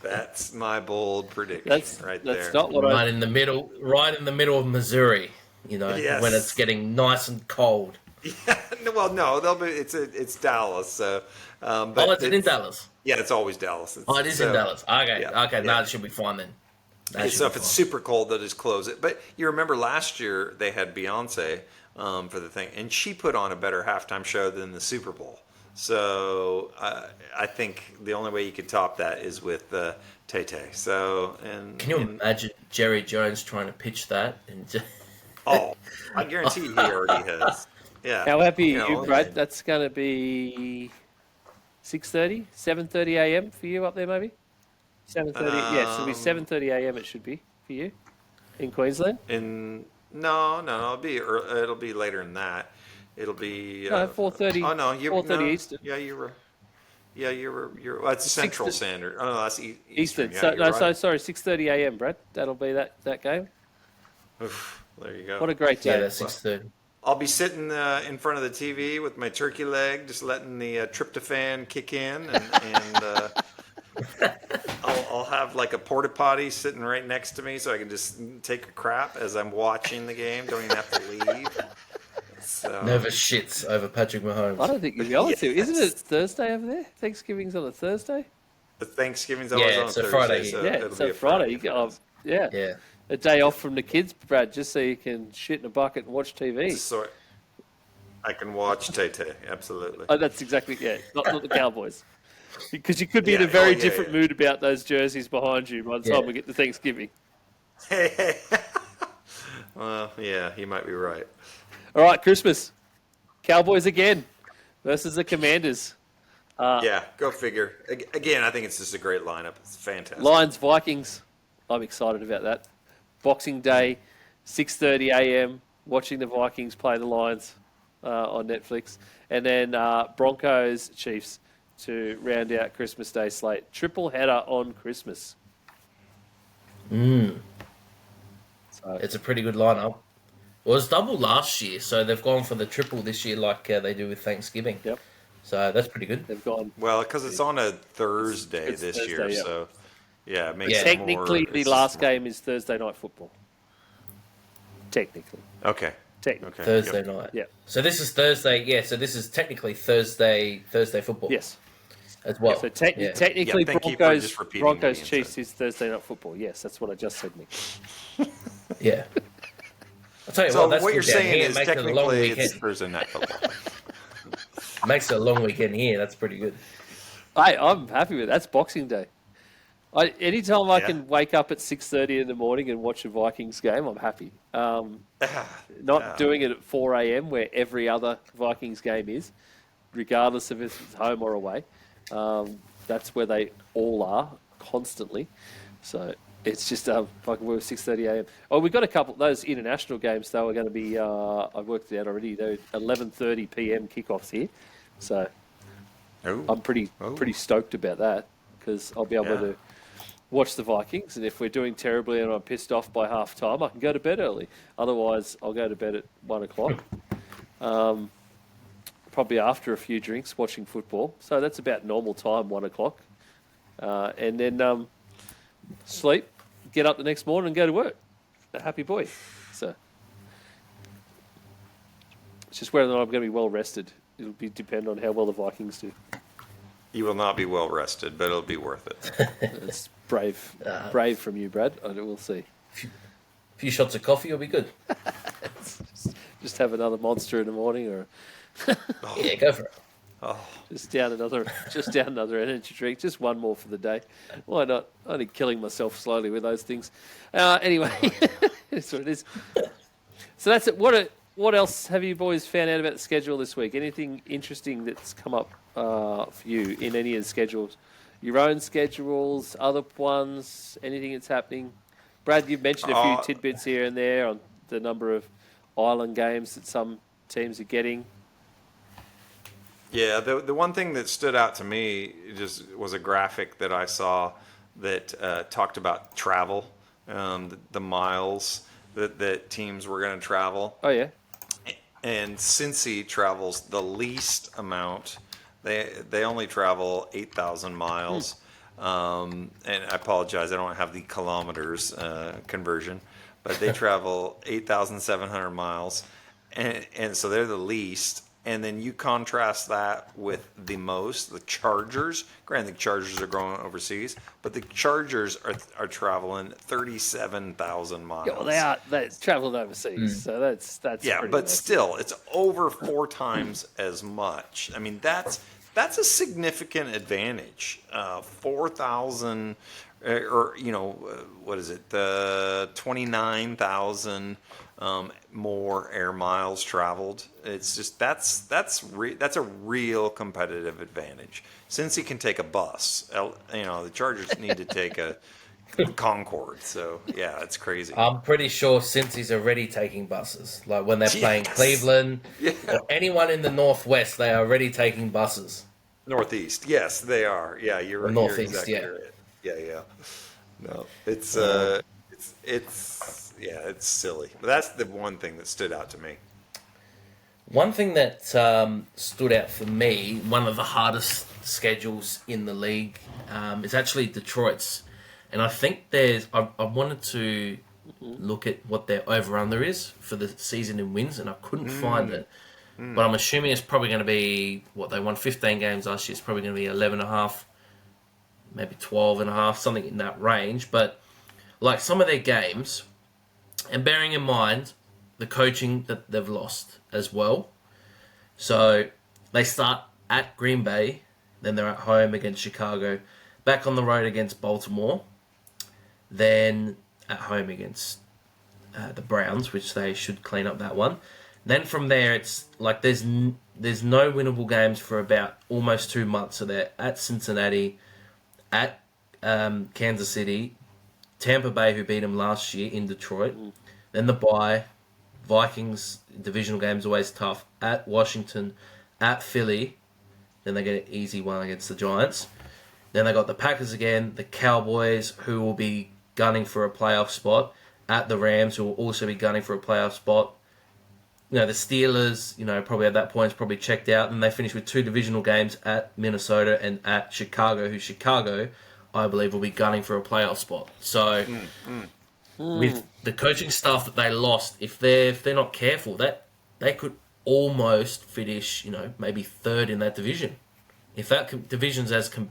Speaker 5: that's my bold prediction
Speaker 3: That's
Speaker 5: there.
Speaker 3: not what
Speaker 4: Right in the middle of Missouri,
Speaker 5: Yes.
Speaker 4: when it's getting nice and cold.
Speaker 5: Yeah, well, no, it's Dallas. So, but
Speaker 4: It's in Dallas.
Speaker 5: Yeah, it's always Dallas.
Speaker 4: It is in Dallas. Okay,
Speaker 5: yeah,
Speaker 4: okay,
Speaker 5: yeah.
Speaker 4: no, it should be fine then.
Speaker 5: So if it's super cold, they'll just close it. But you remember last year they had Beyonce for the thing, and she put on a better halftime show than the Super Bowl. So I think the only way you could top that is with Tay-Tay. So
Speaker 4: Can you imagine Jerry Jones trying to pitch that? And just...
Speaker 5: Oh, I guarantee he already has. Yeah.
Speaker 3: How happy are you, Brad? That's going to be 6:30, 7:30 a.m. for you up there, maybe? 7:30. Yes, it'll be 7:30 a.m. It should be for you in Queensland.
Speaker 5: No, it'll be later than that. It'll be
Speaker 3: 4:30.
Speaker 5: Oh no,
Speaker 3: 4:30 Eastern.
Speaker 5: Yeah, you were. Well, it's Central Standard. Oh no, that's
Speaker 3: Eastern.
Speaker 5: Yeah,
Speaker 3: So
Speaker 5: you're right.
Speaker 3: sorry, 6:30 a.m. Brad. That'll be that game.
Speaker 5: Oof, there you go.
Speaker 3: What a great day.
Speaker 4: Yeah, that's 6:30.
Speaker 5: I'll be sitting in front of the TV with my turkey leg, just letting the tryptophan kick in, and I'll have like a porta potty sitting right next to me, so I can just take a crap as I'm watching the game. Don't even have to leave. So,
Speaker 4: Nervous shits over Patrick Mahomes.
Speaker 3: I don't think you're going to.
Speaker 5: Yes.
Speaker 3: Isn't it Thursday over there? Thanksgiving's on a Thursday.
Speaker 5: the Thanksgiving's always
Speaker 4: Yeah,
Speaker 5: on
Speaker 4: it's a
Speaker 5: Thursday,
Speaker 4: Friday.
Speaker 5: so
Speaker 3: Yeah,
Speaker 5: it'll
Speaker 3: it's
Speaker 5: be
Speaker 3: a Friday. You
Speaker 5: for
Speaker 3: go,
Speaker 5: us.
Speaker 4: Yeah.
Speaker 3: a day off from the kids, Brad, just so you can shit in a bucket and watch TV.
Speaker 5: So I can watch Tay-Tay, absolutely.
Speaker 3: Oh, that's exactly, not the Cowboys. Because you could be in
Speaker 5: Yeah,
Speaker 3: a very
Speaker 5: yeah,
Speaker 3: different
Speaker 5: yeah.
Speaker 3: mood about those jerseys behind you by the time we get to Thanksgiving.
Speaker 5: Hey. Well, yeah, you might be right.
Speaker 3: All right, Christmas. Cowboys again versus the Commanders.
Speaker 5: Yeah, go figure. Again, I think it's just a great lineup. It's fantastic.
Speaker 3: Lions, Vikings. I'm excited about that. Boxing Day, 6:30 a.m. Watching the Vikings play the Lions on Netflix. And then Broncos, Chiefs to round out Christmas Day slate. Triple header on Christmas.
Speaker 4: It's a pretty good lineup. Well, it was double last year, so they've gone for the triple this year like they do with Thanksgiving.
Speaker 3: Yep.
Speaker 4: So that's pretty good.
Speaker 3: They've gone.
Speaker 5: Well, because it's on a Thursday
Speaker 3: It's
Speaker 5: this
Speaker 3: Thursday,
Speaker 5: year,
Speaker 3: yeah.
Speaker 5: so yeah, it makes
Speaker 4: Yeah.
Speaker 5: it
Speaker 3: Technically,
Speaker 5: more,
Speaker 3: the last game is Thursday night football. Technically.
Speaker 5: Okay.
Speaker 3: Technically.
Speaker 5: Okay.
Speaker 4: Thursday
Speaker 5: Yep.
Speaker 4: night.
Speaker 3: Yeah.
Speaker 4: So this is Thursday. Yeah. So this is technically Thursday football.
Speaker 3: Yes.
Speaker 4: As well.
Speaker 3: So
Speaker 4: Yeah.
Speaker 3: technically,
Speaker 5: Yeah, thank you for
Speaker 3: Broncos,
Speaker 5: just repeating what Ian
Speaker 3: Chiefs
Speaker 5: said.
Speaker 3: is Thursday night football. Yes, that's what I just said, Nick.
Speaker 4: Yeah. I'll tell you
Speaker 5: So
Speaker 4: that's
Speaker 5: what you're
Speaker 4: good down
Speaker 5: saying
Speaker 4: here.
Speaker 5: is
Speaker 4: Makes it a long
Speaker 5: technically it's
Speaker 4: weekend.
Speaker 5: Thursday night football.
Speaker 4: Makes it a long weekend here. That's pretty good.
Speaker 3: I'm happy with it. That's Boxing Day. Anytime I
Speaker 5: Yeah.
Speaker 3: can wake up at 6:30 in the morning and watch a Vikings game, I'm happy. Not doing it at 4 a.m. where every other Vikings game is, regardless of if it's home or away. That's where they all are constantly. So it's just like we're 6:30 a.m. Oh, we've got a couple. Those international games though are going to be. I've worked it out already. They're 11:30 p.m. kickoffs here. So
Speaker 5: Oh.
Speaker 3: I'm pretty stoked about that because I'll be able
Speaker 5: Yeah.
Speaker 3: to watch the Vikings, and if we're doing terribly and I'm pissed off by half time, I can go to bed early. Otherwise, I'll go to bed at 1 o'clock. Probably after a few drinks, watching football. So that's about normal time, 1 o'clock. and then sleep, get up the next morning and go to work. A happy boy. So it's just whether or not I'm going to be well rested. It'll depend on how well the Vikings do.
Speaker 5: You will not be well rested, but it'll be worth it.
Speaker 3: It's brave from you, Brad. We'll see.
Speaker 4: A few shots of coffee will be good.
Speaker 3: Just have another monster in the morning, or
Speaker 4: Yeah, go for it.
Speaker 3: just down another energy drink. Just one more for the day. Why not? Only killing myself slowly with those things. Anyway, that's what it is. So that's it. What else have you boys found out about the schedule this week? Anything interesting that's come up for you in any of the schedules? Your own schedules, other ones, anything that's happening? Brad, you've mentioned a few tidbits here and there on the number of island games that some teams are getting.
Speaker 5: Yeah, the one thing that stood out to me just was a graphic that I saw that talked about travel, the miles that teams were going to travel.
Speaker 3: Oh, yeah?
Speaker 5: And Cincy travels the least amount. They only travel 8,000 miles. And I apologize, I don't have the kilometers conversion, but they travel 8,700 miles. And so they're the least. And then you contrast that with the most, the Chargers. Granted, the Chargers are going overseas, but the Chargers are traveling 37,000 miles.
Speaker 3: Yeah, well, they're traveling overseas, so that's
Speaker 5: Yeah,
Speaker 3: pretty
Speaker 5: but
Speaker 3: nice.
Speaker 5: still, it's over 4 times as much. I mean, that's a significant advantage. 4,000, or what is it? 29,000 more air miles traveled. It's just that's a real competitive advantage. Since he can take a bus, the Chargers need to take a Concorde. So yeah, it's crazy.
Speaker 4: I'm pretty sure Cincy's already taking buses. Like when they're playing
Speaker 5: Yes.
Speaker 4: Cleveland
Speaker 5: Yeah.
Speaker 4: or anyone in the Northwest, they are already taking buses.
Speaker 5: Northeast, yes, they are. Yeah, you're
Speaker 4: Northeast,
Speaker 5: exactly
Speaker 4: yeah.
Speaker 5: right. Yeah. No, it's silly. But that's the one thing that stood out to me.
Speaker 4: One thing that stood out for me, one of the hardest schedules in the league, is actually Detroit's. And I think I wanted to look at what their over-under is for the season in wins, and I couldn't find it. But I'm assuming it's probably going to be, they won 15 games last year, it's probably going to be 11.5, maybe 12.5, something in that range. But like some of their games, and bearing in mind the coaching that they've lost as well. So they start at Green Bay, then they're at home against Chicago, back on the road against Baltimore, then at home against the Browns, which they should clean up that one. Then from there, it's like there's no winnable games for about almost 2 months. So they're at Cincinnati, at Kansas City, Tampa Bay, who beat them last year in Detroit. Then the bye, Vikings, divisional games always tough, at Washington, at Philly. Then they get an easy one against the Giants. Then they got the Packers again, the Cowboys, who will be gunning for a playoff spot, at the Rams, who will also be gunning for a playoff spot. The Steelers, probably at that point is probably checked out, and they finish with 2 divisional games at Minnesota and at Chicago, who Chicago, I believe, will be gunning for a playoff spot. So, with the coaching staff that they lost, if they're not careful, that they could almost finish, maybe 3rd in that division. If that division's it'd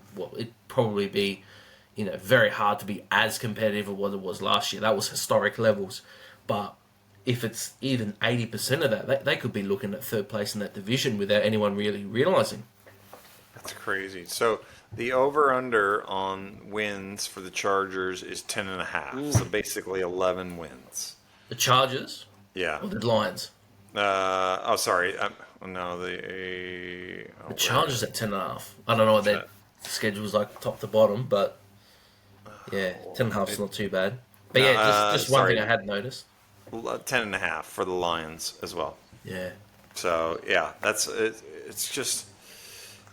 Speaker 4: probably be, very hard to be as competitive as what it was last year. That was historic levels, but if it's even 80% of that, they could be looking at 3rd place in that division without anyone really realizing.
Speaker 5: That's crazy. So the over/under on wins for the Chargers is 10.5. So basically 11 wins.
Speaker 4: The Chargers?
Speaker 5: Yeah.
Speaker 4: Or the Lions?
Speaker 5: Sorry. No,
Speaker 4: The Chargers at 10.5. I don't know what their schedule's like top to bottom, but yeah, 10.5 is not too bad. But yeah, just one thing I had noticed.
Speaker 5: 10.5 for the Lions as well.
Speaker 4: Yeah.
Speaker 5: So yeah, it's just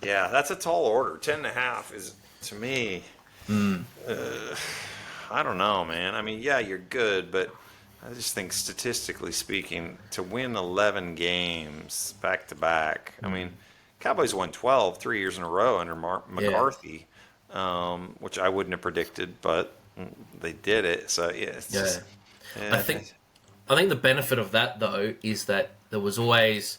Speaker 5: that's a tall order. 10.5 is, to me, I don't know, man. I mean, yeah, you're good, but I just think statistically speaking, to win 11 games back to back, I mean, Cowboys won 12 3 years in a row under McCarthy. which I wouldn't have predicted, but they did it. So yeah, it's just, yeah,
Speaker 4: I think the benefit of that though is that there was always,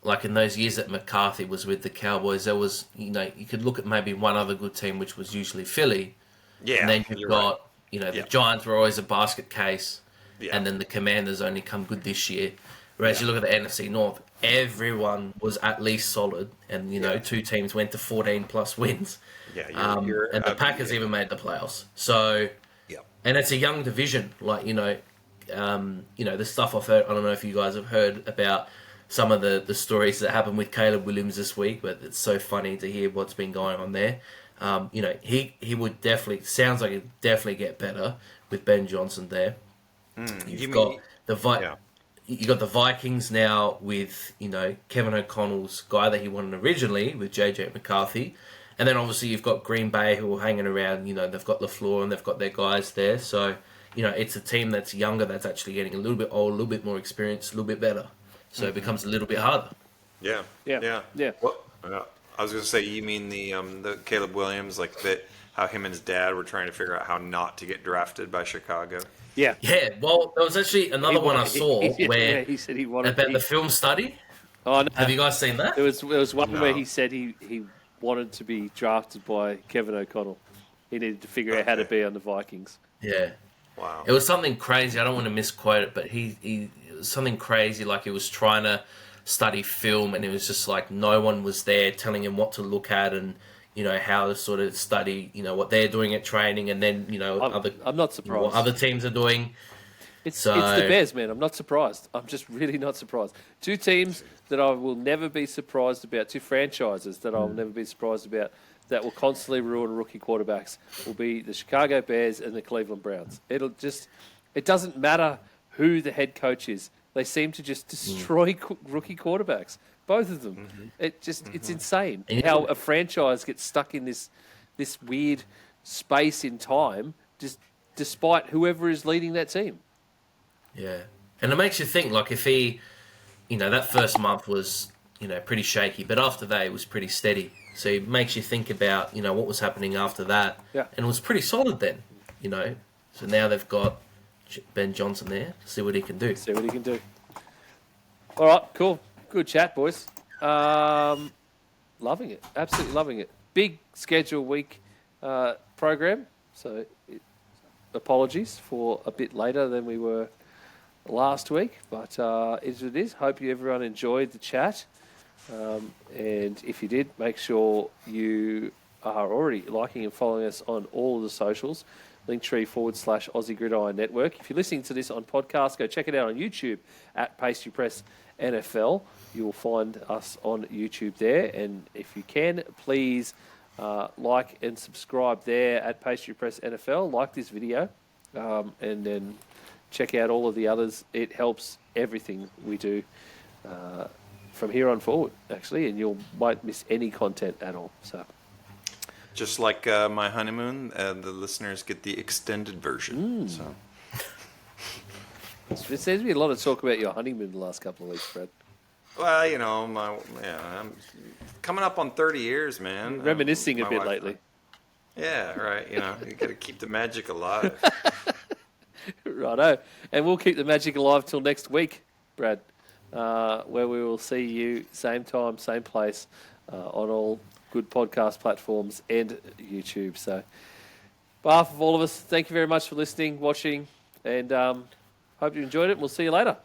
Speaker 4: like in those years that McCarthy was with the Cowboys, there was, you could look at maybe one other good team, which was usually Philly.
Speaker 5: yeah,
Speaker 4: And then you've got, the
Speaker 5: Yeah.
Speaker 4: Giants were always a basket case.
Speaker 5: Yeah.
Speaker 4: And then the Commanders only come good this year. Whereas you look at the NFC North, everyone was at least solid. And, two teams went to 14 plus wins.
Speaker 5: Yeah,
Speaker 4: and the Packers even made the playoffs. So,
Speaker 5: yeah,
Speaker 4: and it's a young division. Like, the stuff I've heard, I don't know if you guys have heard about some of the stories that happened with Caleb Williams this week, but it's so funny to hear what's been going on there. He would definitely, sounds like he'd definitely get better with Ben Johnson there. You got the Vikings now with, Kevin O'Connell's guy that he wanted originally with JJ McCarthy. And then obviously you've got Green Bay who are hanging around, they've got LaFleur and they've got their guys there. So, it's a team that's younger, that's actually getting a little bit old, a little bit more experienced, a little bit better. So it becomes a little bit harder.
Speaker 5: yeah. Well, I was going to say, you mean the Caleb Williams, like that, how him and his dad were trying to figure out how not to get drafted by Chicago?
Speaker 3: Yeah.
Speaker 4: Yeah, well, there was actually another one I saw where
Speaker 3: he said he wanted
Speaker 4: about the film study.
Speaker 3: Oh, no.
Speaker 4: Have you guys seen that?
Speaker 3: There was one
Speaker 5: No.
Speaker 3: where he said he wanted to be drafted by Kevin O'Connell. He needed to figure out how to be on the Vikings.
Speaker 4: Yeah.
Speaker 5: Wow.
Speaker 4: It was something crazy. I don't want to misquote it, but it was something crazy. Like he was trying to study film, and it was just like no one was there telling him what to look at and how to sort of study. What they're doing at training, and then
Speaker 3: I'm not surprised.
Speaker 4: what other teams are doing.
Speaker 3: It's the Bears, man. I'm not surprised. I'm just really not surprised. Two teams that I will never be surprised about. Two franchises that I will never be surprised about. That will constantly ruin rookie quarterbacks will be the Chicago Bears and the Cleveland Browns. It doesn't matter who the head coach is. They seem to just destroy rookie quarterbacks. Both of them. It's insane how a franchise gets stuck in this weird space in time, just despite whoever is leading that team.
Speaker 4: Yeah, and it makes you think. Like if he, that first month was pretty shaky, but after that it was pretty steady. So it makes you think about, what was happening after that.
Speaker 3: Yeah.
Speaker 4: And it was pretty solid then, So now they've got Ben Johnson there. See what he can do.
Speaker 3: See what he can do. All right, cool. Good chat, boys. Loving it. Absolutely loving it. Big schedule week program. So apologies for a bit later than we were last week. But as it is, hope everyone enjoyed the chat. And if you did, make sure you are already liking and following us on all of the socials. Linktree/Aussie Gridiron Network. If you're listening to this on podcast, go check it out on YouTube at Pastry Press NFL. You will find us on YouTube there. And if you can, please like and subscribe there at Pastry Press NFL. Like this video and then check out all of the others. It helps everything we do from here on forward, actually, and you won't miss any content at all. So,
Speaker 5: just like my honeymoon, the listeners get the extended version. So,
Speaker 3: there seems to be a lot of talk about your honeymoon the last couple of weeks, Brad.
Speaker 5: well, I'm coming up on 30 years, man.
Speaker 3: Reminiscing a
Speaker 5: My
Speaker 3: bit
Speaker 5: wife-
Speaker 3: lately.
Speaker 5: Yeah, right. You got to keep the magic alive.
Speaker 3: Righto. And we'll keep the magic alive till next week, Brad, where we will see you same time, same place on all good podcast platforms and YouTube. So, on behalf of all of us, thank you very much for listening, watching, and hope you enjoyed it. We'll see you later.